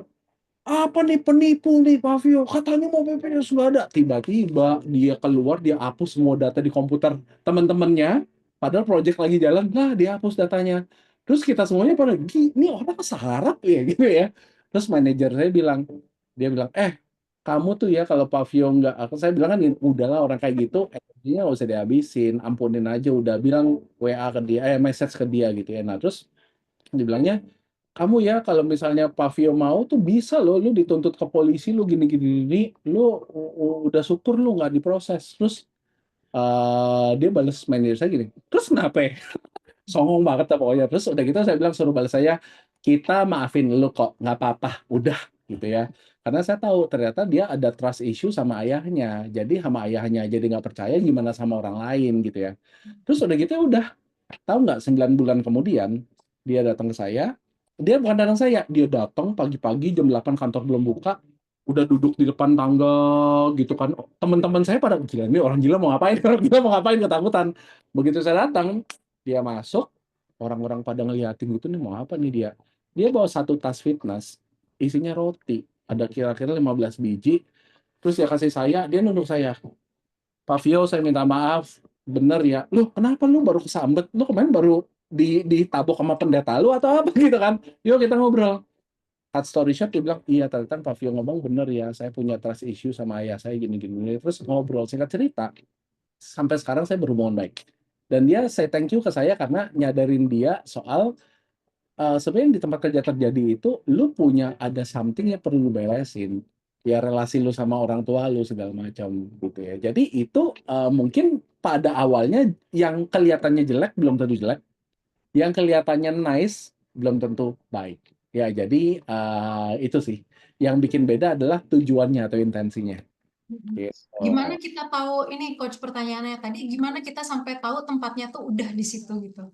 apa nih penipu nih Pak Vio, katanya mau BPJS nggak ada. Tiba-tiba dia keluar, dia hapus semua data di komputer teman-temannya, padahal project lagi jalan, lah dia hapus datanya. Terus kita semuanya pada, ini orang sarap ya gitu ya. Terus manajer saya bilang, dia bilang, kamu tuh ya kalau Pak Vio nggak, saya bilang kan udahlah orang kayak gitu, energinya nggak usah dihabisin, ampunin aja, udah bilang WA ke dia, message ke dia gitu ya. Nah terus dibilangnya, kamu ya kalau misalnya Pak Vio mau tuh bisa loh, lu dituntut ke polisi, lu gini, lu udah syukur lu nggak diproses. Terus dia balas manajer saya gini, terus kenapa ya? Songong banget lah pokoknya. Terus udah gitu saya bilang suruh balas saya, kita maafin lu kok, nggak apa-apa, udah gitu ya. Karena saya tahu ternyata dia ada trust issue sama ayahnya. Jadi sama ayahnya jadi nggak percaya gimana sama orang lain gitu ya. Terus udah gitu ya udah, tahu nggak 9 bulan kemudian dia datang ke saya, dia bukan datang saya, dia datang pagi-pagi jam 8 kantor belum buka, udah duduk di depan tangga gitu kan. Teman-teman saya pada gila, ini orang gila mau ngapain, orang gila mau ngapain, ketakutan. Begitu saya datang, dia masuk, orang-orang pada ngeliatin gitu nih mau apa nih dia. Dia bawa satu tas fitness, isinya roti, ada kira-kira 15 biji, terus dia kasih saya, dia nunduk saya, Pak Vio, saya minta maaf, bener ya. Lu kenapa lu baru kesambet? Lu kemarin baru ditabok sama pendeta lu atau apa gitu kan? Yuk kita ngobrol. Cut story short, dia bilang, iya ternyata Pak Vio ngomong bener ya, saya punya trust issue sama ayah saya gini. Terus ngobrol, singkat cerita, sampai sekarang saya berhubungan baik. Dan dia say thank you ke saya karena nyadarin dia soal sebenarnya di tempat kerja terjadi itu, lu punya ada something yang perlu lu beresin. Ya relasi lu sama orang tua lu segala macam gitu ya. Jadi itu mungkin pada awalnya yang kelihatannya jelek belum tentu jelek, yang kelihatannya nice belum tentu baik. Ya jadi itu sih yang bikin beda adalah tujuannya atau intensinya. Gitu.
Gimana kita tahu ini Coach pertanyaannya tadi, gimana kita sampai tahu tempatnya tuh udah di situ gitu?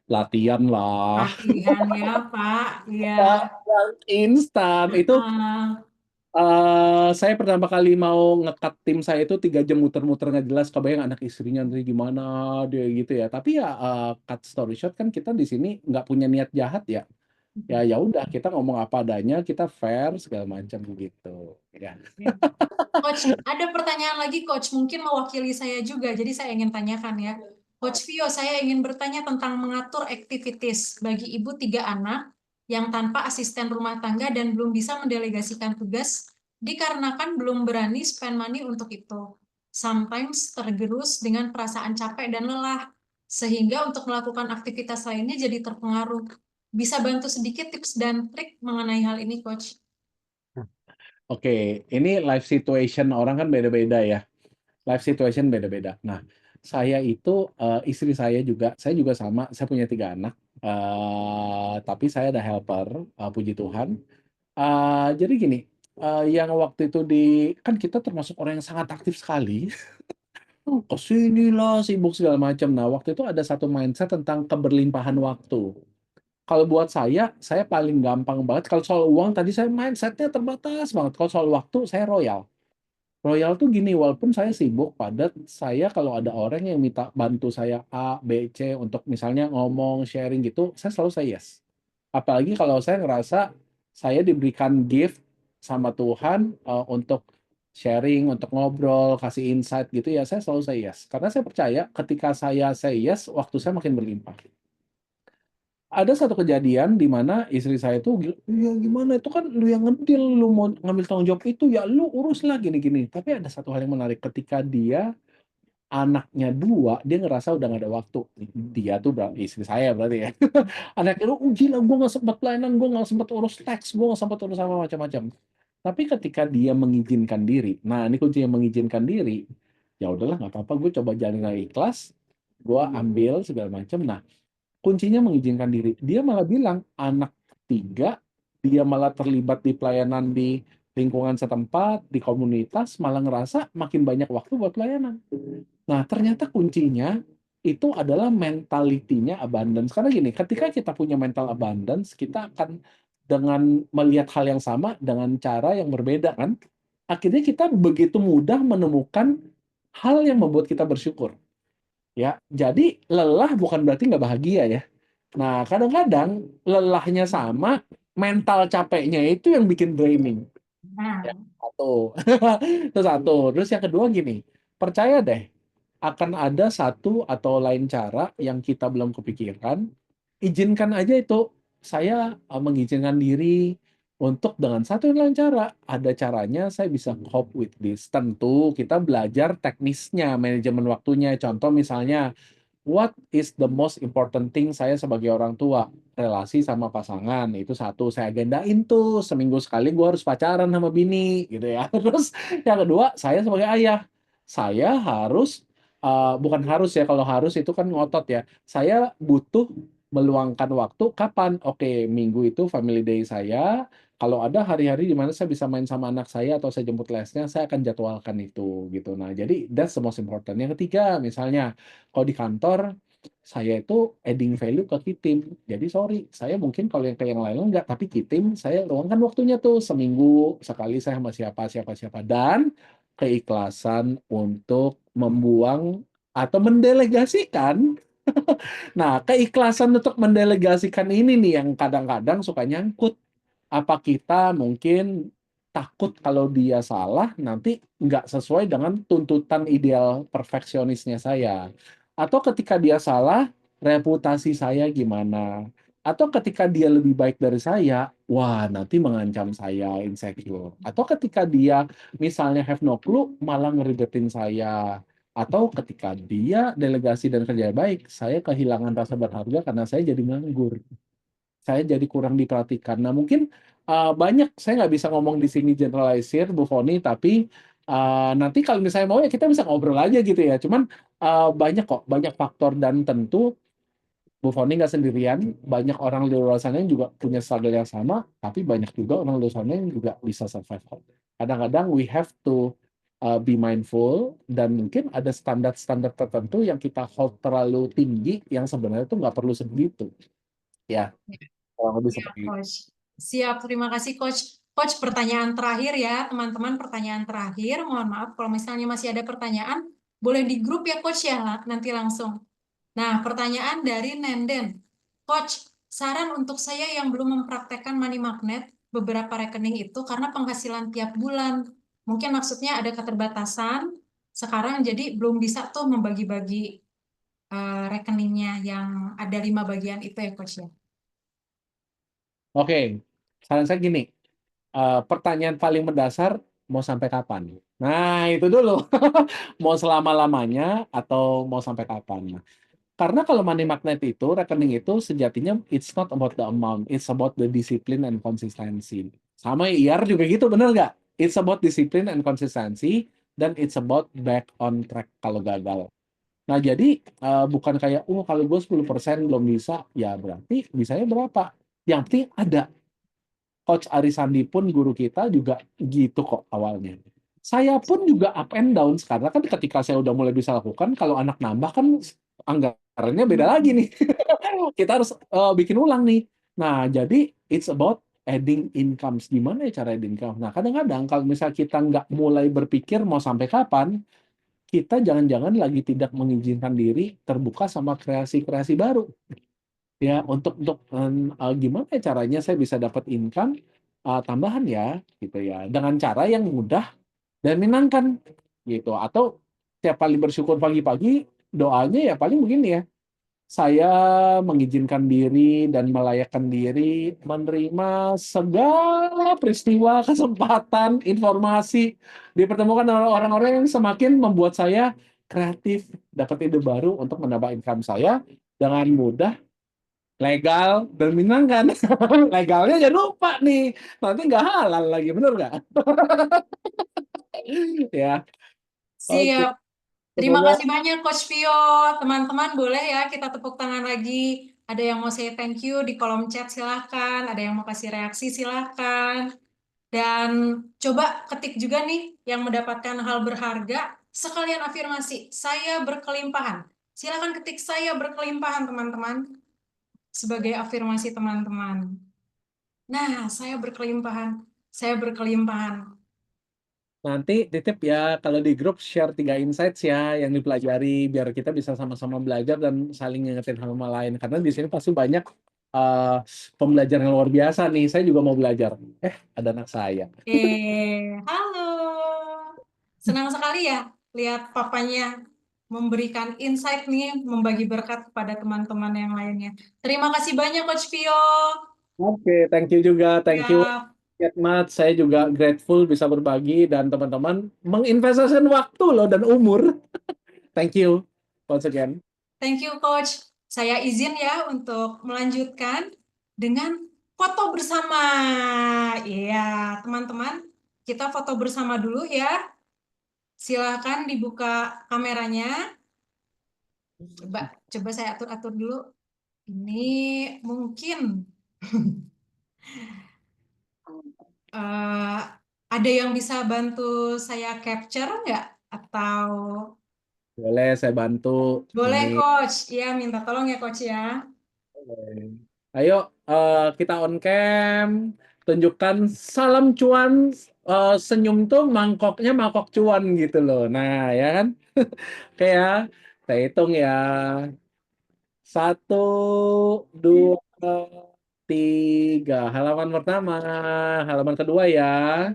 Latihan lah.
Latihan ya Pak, ya.
Yang instan itu. Saya pertama kali mau nge-cut tim saya itu 3 jam muter-muter nggak jelas, kebayang anak istrinya nanti gimana dia gitu ya. Tapi ya cut story short kan kita di sini nggak punya niat jahat ya. ya udah kita ngomong apa adanya, kita fair segala macam begitu. Ya.
Coach, ada pertanyaan lagi, Coach. Mungkin mewakili saya juga, jadi saya ingin tanyakan ya. Coach Vio, saya ingin bertanya tentang mengatur activities bagi ibu 3 anak yang tanpa asisten rumah tangga dan belum bisa mendelegasikan tugas dikarenakan belum berani spend money untuk itu. Sometimes tergerus dengan perasaan capek dan lelah, sehingga untuk melakukan aktivitas lainnya jadi terpengaruh. Bisa bantu sedikit tips dan trik mengenai hal ini, Coach?
Oke, ini life situation orang kan beda-beda ya. Life situation beda-beda. Nah, saya itu istri saya juga sama. Saya punya 3 anak. Tapi saya ada helper, puji Tuhan. Jadi gini, yang waktu itu kan kita termasuk orang yang sangat aktif sekali. Ke sinilah, sibuk segala macam. Nah, waktu itu ada satu mindset tentang keberlimpahan waktu. Kalau buat saya paling gampang banget. Kalau soal uang tadi saya mindsetnya terbatas banget. Kalau soal waktu saya royal. Royal tuh gini, walaupun saya sibuk, padat, saya kalau ada orang yang minta bantu saya A, B, C untuk misalnya ngomong, sharing gitu, saya selalu say yes. Apalagi kalau saya ngerasa saya diberikan gift sama Tuhan untuk sharing, untuk ngobrol, kasih insight gitu ya, saya selalu say yes. Karena saya percaya ketika saya say yes, waktu saya makin berlimpah. Ada satu kejadian di mana istri saya tuh, "Ya gimana, itu kan lu yang ngedeal, lu mau ngambil tanggung jawab itu, ya lu uruslah gini-gini." Tapi ada satu hal yang menarik, ketika dia anaknya 2, dia ngerasa udah nggak ada waktu. Dia tuh istri saya berarti ya. Anaknya, "Oh gila, gue nggak sempat pelayanan, gue nggak sempat urus teks, gue nggak sempat urus apa macam-macam." Tapi ketika dia mengizinkan diri, nah ini kuncinya mengizinkan diri, ya udahlah nggak apa-apa, gue coba jalin ikhlas, gue ambil segala macam. Nah, kuncinya mengizinkan diri. Dia malah bilang, anak 3, dia malah terlibat di pelayanan di lingkungan setempat, di komunitas, malah ngerasa makin banyak waktu buat pelayanan. Nah, ternyata kuncinya itu adalah mentalitinya abundance. Karena gini, ketika kita punya mental abundance, kita akan dengan melihat hal yang sama dengan cara yang berbeda kan. Akhirnya kita begitu mudah menemukan hal yang membuat kita bersyukur. Ya, jadi lelah bukan berarti nggak bahagia ya. Nah, kadang-kadang lelahnya sama, mental capeknya itu yang bikin draining. Ya, satu. Itu satu. Terus yang kedua gini, percaya deh, akan ada satu atau lain cara yang kita belum kepikiran, izinkan aja itu. Saya mengizinkan diri untuk dengan satu dan lain cara. Ada caranya saya bisa cope with this. Tentu kita belajar teknisnya, manajemen waktunya. Contoh misalnya, what is the most important thing saya sebagai orang tua? Relasi sama pasangan. Itu satu, saya agendain tuh. Seminggu sekali gue harus pacaran sama bini. Gitu ya. Terus yang kedua, saya sebagai ayah. Saya harus, bukan harus ya, kalau harus itu kan ngotot ya. Saya butuh meluangkan waktu kapan? Oke, minggu itu family day saya. Kalau ada hari-hari di mana saya bisa main sama anak saya atau saya jemput lesnya, saya akan jadwalkan itu gitu. Nah, jadi that's the most important. Yang ketiga, misalnya kalau di kantor saya itu adding value ke tim. Jadi sorry, saya mungkin kalau yang kayak yang lain enggak, tapi tim saya luangkan waktunya tuh seminggu sekali saya sama siapa dan keikhlasan untuk membuang atau mendelegasikan. Nah, keikhlasan untuk mendelegasikan ini nih yang kadang-kadang suka nyangkut. Apa kita mungkin takut kalau dia salah nanti nggak sesuai dengan tuntutan ideal perfeksionisnya saya. Atau ketika dia salah, reputasi saya gimana? Atau ketika dia lebih baik dari saya, wah nanti mengancam saya insecure. Atau ketika dia misalnya have no clue, malah ngeribetin saya. Atau ketika dia delegasi dan kerja baik, saya kehilangan rasa berharga karena saya jadi nganggur. Saya jadi kurang diperhatikan. Nah, mungkin banyak, saya nggak bisa ngomong di sini generalisir, Bu Foni, tapi nanti kalau misalnya mau ya kita bisa ngobrol aja gitu ya. Cuman banyak kok, banyak faktor dan tentu Bu Foni nggak sendirian, banyak orang di luar sana yang juga punya struggle yang sama, tapi banyak juga orang di luar sana yang juga bisa survive. Kadang-kadang we have to be mindful dan mungkin ada standar-standar tertentu yang kita hold terlalu tinggi yang sebenarnya itu nggak perlu segitu. Ya, kurang lebih seperti itu.
Coach. Siap, terima kasih Coach. Coach, pertanyaan terakhir ya, teman-teman, pertanyaan terakhir. Mohon maaf kalau misalnya masih ada pertanyaan, boleh di grup ya Coach ya, nanti langsung. Nah, pertanyaan dari Nenden. Coach, saran untuk saya yang belum mempraktekkan money magnet beberapa rekening itu karena penghasilan tiap bulan. Mungkin maksudnya ada keterbatasan sekarang jadi belum bisa tuh membagi-bagi rekeningnya yang ada 5 bagian itu ya Coach ya.
Oke, saran saya gini, pertanyaan paling mendasar, mau sampai kapan? Nah, itu dulu. Mau selama-lamanya atau mau sampai kapan? Karena kalau money magnet itu, rekening itu sejatinya it's not about the amount, it's about the discipline and consistency. Sama IR juga gitu, bener nggak? It's about discipline and consistency, dan it's about back on track kalau gagal. Nah, jadi bukan kayak, kalau gue 10% belum bisa, ya berarti bisanya berapa? Yang penting ada. Coach Arisandi pun guru kita juga gitu kok awalnya. Saya pun juga up and down karena kan ketika saya udah mulai bisa lakukan, kalau anak nambah kan anggarannya beda lagi nih. Kita harus bikin ulang nih. Nah, jadi it's about adding incomes. Gimana ya cara adding income? Nah, kadang-kadang kalau misalnya kita nggak mulai berpikir mau sampai kapan, kita jangan-jangan lagi tidak mengizinkan diri terbuka sama kreasi-kreasi baru. Ya, untuk gimana ya caranya saya bisa dapat income tambahan ya, gitu ya, dengan cara yang mudah dan menyenangkan, gitu. Atau tiap kali bersyukur pagi-pagi, doanya ya paling begini ya, saya mengizinkan diri dan melayakkan diri menerima segala peristiwa, kesempatan, informasi, dipertemukan oleh orang-orang yang semakin membuat saya kreatif, dapat ide baru untuk menambah income saya dengan mudah, legal, dan menyenangkan. Legalnya jangan lupa nih, nanti nggak halal lagi, bener nggak? Ya, oke.
Siap. Terima
Semoga
kasih banyak Coach Vio. Teman-teman boleh ya kita tepuk tangan lagi. Ada yang mau say thank you di kolom chat silahkan. Ada yang mau kasih reaksi silahkan. Dan coba ketik juga nih yang mendapatkan hal berharga. Sekalian afirmasi, saya berkelimpahan. Silahkan ketik saya berkelimpahan teman-teman. Sebagai afirmasi teman-teman. Nah, saya berkelimpahan. Saya berkelimpahan.
nanti titip ya, kalau di grup share 3 insights ya yang dipelajari, biar kita bisa sama-sama belajar dan saling ngingetin sama lain. Karena di sini pasti banyak pembelajaran yang luar biasa nih. Saya juga mau belajar. Ada anak saya.
Halo. Senang sekali ya lihat papanya memberikan insight nih, membagi berkat kepada teman-teman yang lainnya. Terima kasih banyak Coach Vio.
Oke, thank you juga. Thank you,
Ya,
Mat. Saya juga grateful bisa berbagi dan teman-teman menginvestasikan waktu loh dan umur. Thank you once again.
thank you Coach. Saya izin ya untuk melanjutkan dengan foto bersama. Iya, teman-teman, kita foto bersama dulu ya. Silakan dibuka kameranya. Coba saya atur-atur dulu. Ini mungkin ada yang bisa bantu saya capture nggak? Atau
Boleh saya bantu.
boleh
Ini.
Coach? Ya, minta tolong ya Coach ya.
Ayo kita on cam. Tunjukkan salam cuan. Senyum tuh mangkoknya mangkok cuan gitu loh. Nah ya kan. Oke ya. Saya hitung ya. 1, 2, 3. Halaman pertama. Halaman kedua ya.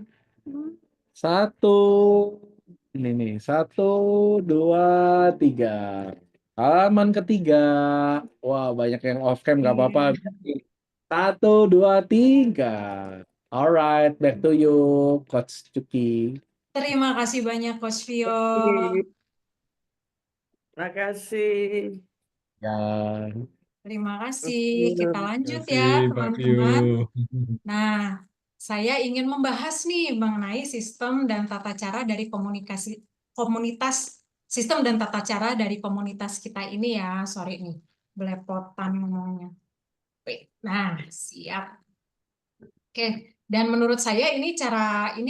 1. Ini nih. 1, 2, 3. Halaman ketiga. Wah, banyak yang off cam, nggak apa-apa. 1, 2, 3. Alright, back to you, Coach Cuki.
Terima kasih banyak Coach Vio.
Terima kasih.
Ya.
Terima kasih. Kita lanjut ya, teman-teman. Nah, saya ingin membahas nih mengenai sistem dan tata cara dari komunitas, sistem dan tata cara dari komunitas kita ini ya. Sorry nih, belepotan ngomongnya. Nah, siap. Oke, dan menurut saya ini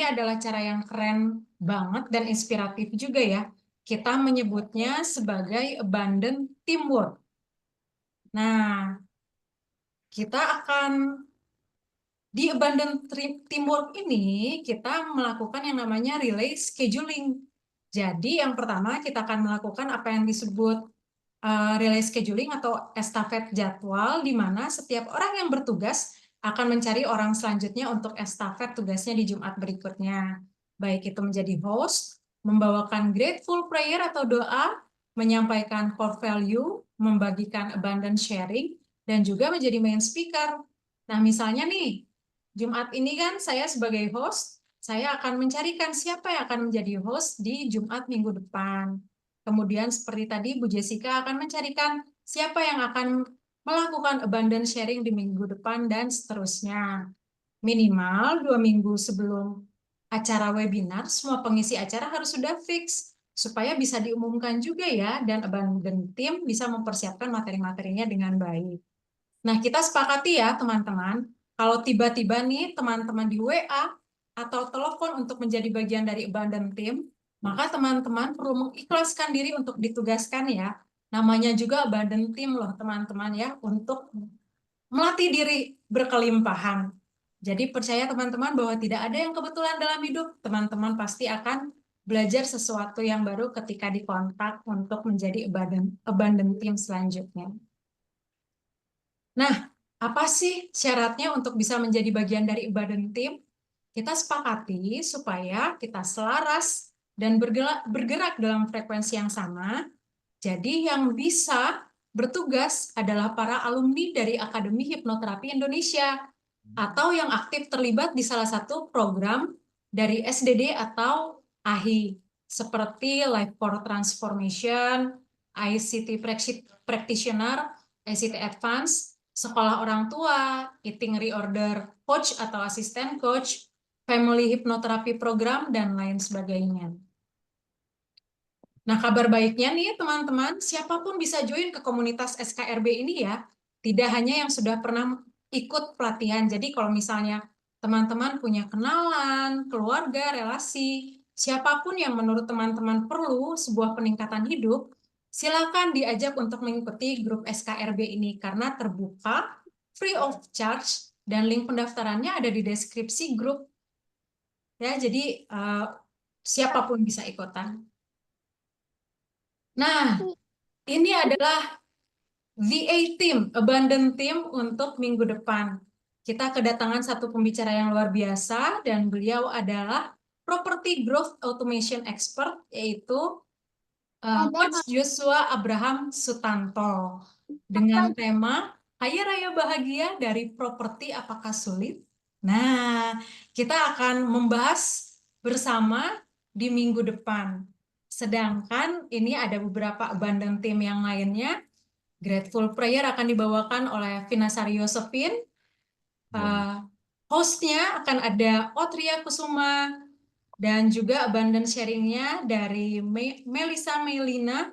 adalah cara yang keren banget dan inspiratif juga ya. Kita menyebutnya sebagai abundant teamwork. Nah, kita akan di abundant teamwork ini kita melakukan yang namanya relay scheduling. Jadi yang pertama kita akan melakukan apa yang disebut relay scheduling atau estafet jadwal, di mana setiap orang yang bertugas akan mencari orang selanjutnya untuk estafet tugasnya di Jumat berikutnya. Baik itu menjadi host, membawakan grateful prayer atau doa, menyampaikan core value, membagikan abundance sharing, dan juga menjadi main speaker. Nah, misalnya nih, Jumat ini kan saya sebagai host, saya akan mencarikan siapa yang akan menjadi host di Jumat minggu depan. Kemudian seperti tadi Bu Jessica akan mencarikan siapa yang akan melakukan abundance sharing di minggu depan dan seterusnya. Minimal 2 minggu sebelum acara webinar, semua pengisi acara harus sudah fix supaya bisa diumumkan juga ya, dan abundance team bisa mempersiapkan materi-materinya dengan baik. Nah, kita sepakati ya teman-teman, kalau tiba-tiba nih teman-teman di WA atau telepon untuk menjadi bagian dari abundance team, maka teman-teman perlu mengikhlaskan diri untuk ditugaskan ya. Namanya juga abundance team loh teman-teman ya, untuk melatih diri berkelimpahan. Jadi percaya teman-teman bahwa tidak ada yang kebetulan dalam hidup, teman-teman pasti akan belajar sesuatu yang baru ketika dikontak untuk menjadi abundance team selanjutnya. Nah, apa sih syaratnya untuk bisa menjadi bagian dari abundance team? Kita sepakati supaya kita selaras dan bergerak dalam frekuensi yang sama. Jadi yang bisa bertugas adalah para alumni dari Akademi Hipnoterapi Indonesia atau yang aktif terlibat di salah satu program dari SDD atau AHI seperti Life for Transformation, ICT Practitioner, ICT Advance, Sekolah Orang Tua, Eating Reorder Coach atau Asisten Coach, Family Hypnotherapy Program, dan lain sebagainya. Nah, kabar baiknya nih teman-teman, siapapun bisa join ke komunitas SKRB ini ya. Tidak hanya yang sudah pernah ikut pelatihan. Jadi kalau misalnya teman-teman punya kenalan, keluarga, relasi, siapapun yang menurut teman-teman perlu sebuah peningkatan hidup, silakan diajak untuk mengikuti grup SKRB ini karena terbuka, free of charge, dan link pendaftarannya ada di deskripsi grup. Ya, jadi siapapun bisa ikutan. Nah, ini adalah VA Team, Abundant Team untuk minggu depan. Kita kedatangan satu pembicara yang luar biasa, dan beliau adalah Property Growth Automation Expert, yaitu Coach Joshua Abraham Sutanto. Dengan tema, Kaya Raya Bahagia dari Properti Apakah Sulit? Nah, kita akan membahas bersama di minggu depan. Sedangkan ini ada beberapa abundant team yang lainnya. Grateful Prayer akan dibawakan oleh Vinasari Yosefin. Hostnya akan ada Otria Kusuma, dan juga abundance sharingnya dari Melisa Melina,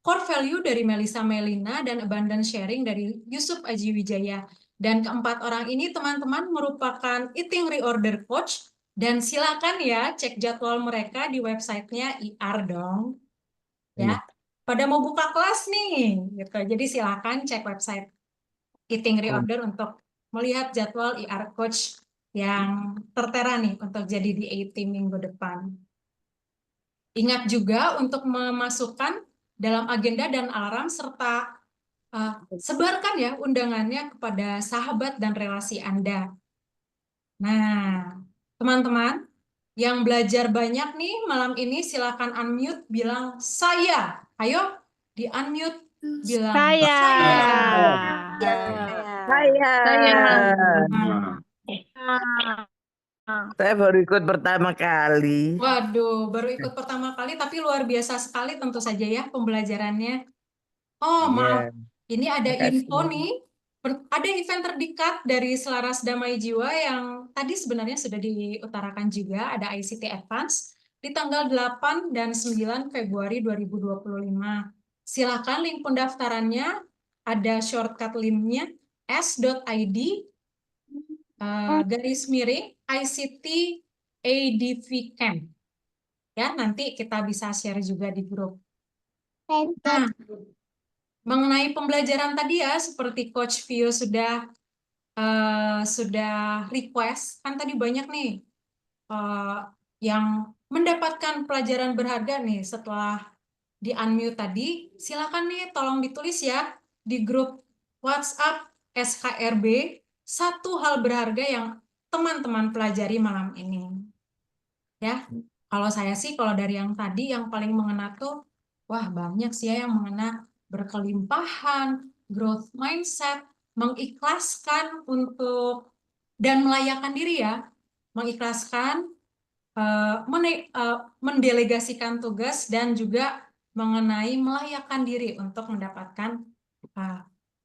core value dari Melisa Melina, dan abundance sharing dari Yusuf Aji Wijaya. Dan keempat orang ini teman-teman merupakan Eating Reorder Coach, dan silakan ya cek jadwal mereka di websitenya IR dong. Ya, pada mau buka kelas nih, gitu. Jadi silakan cek website Eating Reorder untuk melihat jadwal IR Coach yang tertera nih untuk jadi di A-Team minggu depan. Ingat juga untuk memasukkan dalam agenda dan alarm, serta sebarkan ya undangannya kepada sahabat dan relasi Anda. Nah, teman-teman yang belajar banyak nih malam ini, silakan unmute, bilang saya. Ayo, di unmute, bilang
Saya.
Saya baru ikut pertama kali.
Waduh, baru ikut pertama kali, tapi luar biasa sekali tentu saja ya pembelajarannya. Oh, maaf, ini ada info nih. Ada event terdekat dari Selaras Damai Jiwa yang tadi sebenarnya sudah diutarakan juga, ada ICT Advance di tanggal 8 dan 9 Februari 2025. Silakan link pendaftarannya, ada shortcut linknya s.id /ICT ADV Camp. Ya, nanti kita bisa share juga di grup. Nah, mengenai pembelajaran tadi ya, seperti Coach Vio sudah request, kan tadi banyak nih yang mendapatkan pelajaran berharga nih setelah di unmute tadi, silakan nih tolong ditulis ya di grup WhatsApp SKRB satu hal berharga yang teman-teman pelajari malam ini. Ya, kalau saya sih kalau dari yang tadi yang paling mengena tuh, wah banyak sih ya yang mengena berkelimpahan, growth mindset, mengikhlaskan untuk dan melayakan diri ya, mengikhlaskan, mendelegasikan tugas dan juga mengenai melayakan diri untuk mendapatkan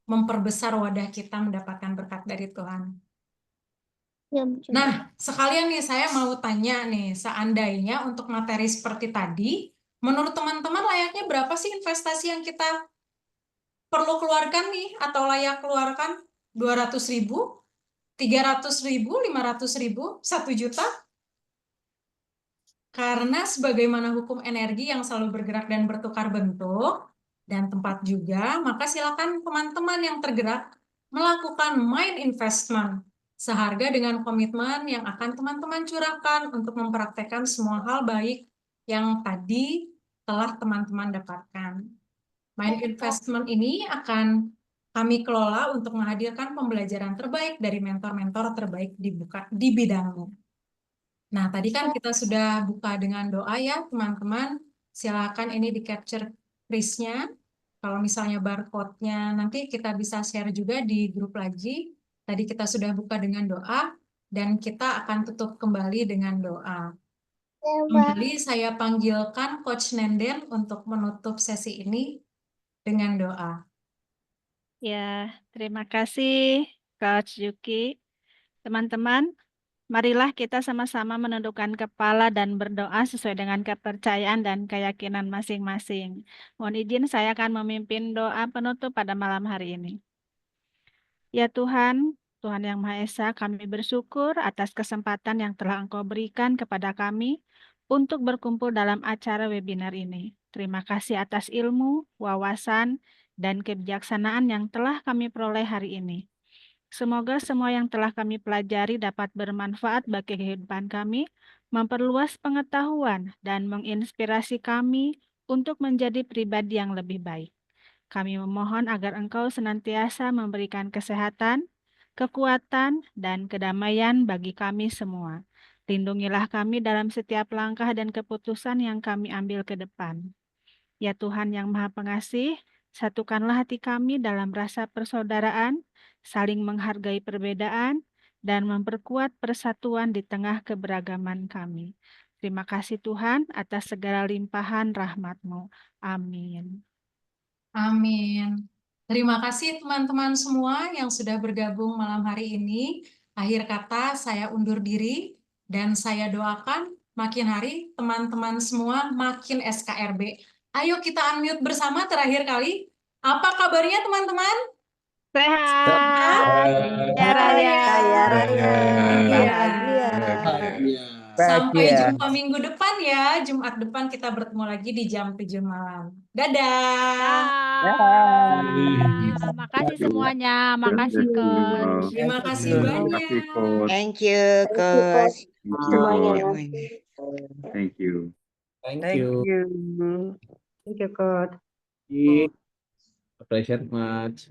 memperbesar wadah kita mendapatkan berkat dari Tuhan. Nah, sekalian nih saya mau tanya nih, seandainya untuk materi seperti tadi, menurut teman-teman layaknya berapa sih investasi yang kita perlu keluarkan nih atau layak keluarkan? 200.000, 300.000, 500.000, 1 juta? Karena sebagaimana hukum energi yang selalu bergerak dan bertukar bentuk dan tempat juga, maka silakan teman-teman yang tergerak melakukan mind investment seharga dengan komitmen yang akan teman-teman curahkan untuk mempraktekkan semua hal baik yang tadi telah teman-teman dapatkan. Mind investment ini akan kami kelola untuk menghadirkan pembelajaran terbaik dari mentor-mentor terbaik di bidangnya. Nah, tadi kan kita sudah buka dengan doa ya, teman-teman. Silakan ini di-capture krisnya. Kalau misalnya barcode-nya nanti kita bisa share juga di grup lagi. Tadi kita sudah buka dengan doa, dan kita akan tutup kembali dengan doa. Kembali saya panggilkan Coach Nenden untuk menutup sesi ini dengan doa.
Ya, terima kasih Coach Yuki. Teman-teman, marilah kita sama-sama menundukkan kepala dan berdoa sesuai dengan kepercayaan dan keyakinan masing-masing. Mohon izin saya akan memimpin doa penutup pada malam hari ini. Ya Tuhan, Tuhan yang Maha Esa, kami bersyukur atas kesempatan yang telah Engkau berikan kepada kami untuk berkumpul dalam acara webinar ini. Terima kasih atas ilmu, wawasan, dan kebijaksanaan yang telah kami peroleh hari ini. Semoga semua yang telah kami pelajari dapat bermanfaat bagi kehidupan kami, memperluas pengetahuan, dan menginspirasi kami untuk menjadi pribadi yang lebih baik. Kami memohon agar Engkau senantiasa memberikan kesehatan, kekuatan, dan kedamaian bagi kami semua. Lindungilah kami dalam setiap langkah dan keputusan yang kami ambil ke depan. Ya Tuhan yang Maha Pengasih, satukanlah hati kami dalam rasa persaudaraan, saling menghargai perbedaan, dan memperkuat persatuan di tengah keberagaman kami. Terima kasih Tuhan atas segala limpahan rahmat-Mu. Amin.
Amin. Terima kasih teman-teman semua yang sudah bergabung malam hari ini. Akhir kata saya undur diri dan saya doakan makin hari teman-teman semua makin SKRB. Ayo kita unmute bersama terakhir kali. Apa kabarnya teman-teman?
Sehat. Kaya raya.
Kaya raya.
Iya.
Bahagia.
Sampai jumpa minggu depan ya. Jumat depan kita bertemu lagi di jam 7 malam. Dadah.
Makasih semuanya. Makasih Coach.
Terima kasih banyak.
Thank you, Coach.
Semuanya.
Thank you.
Thank
Thank
you.
you.
Thank you, Coach.
Appreciate much.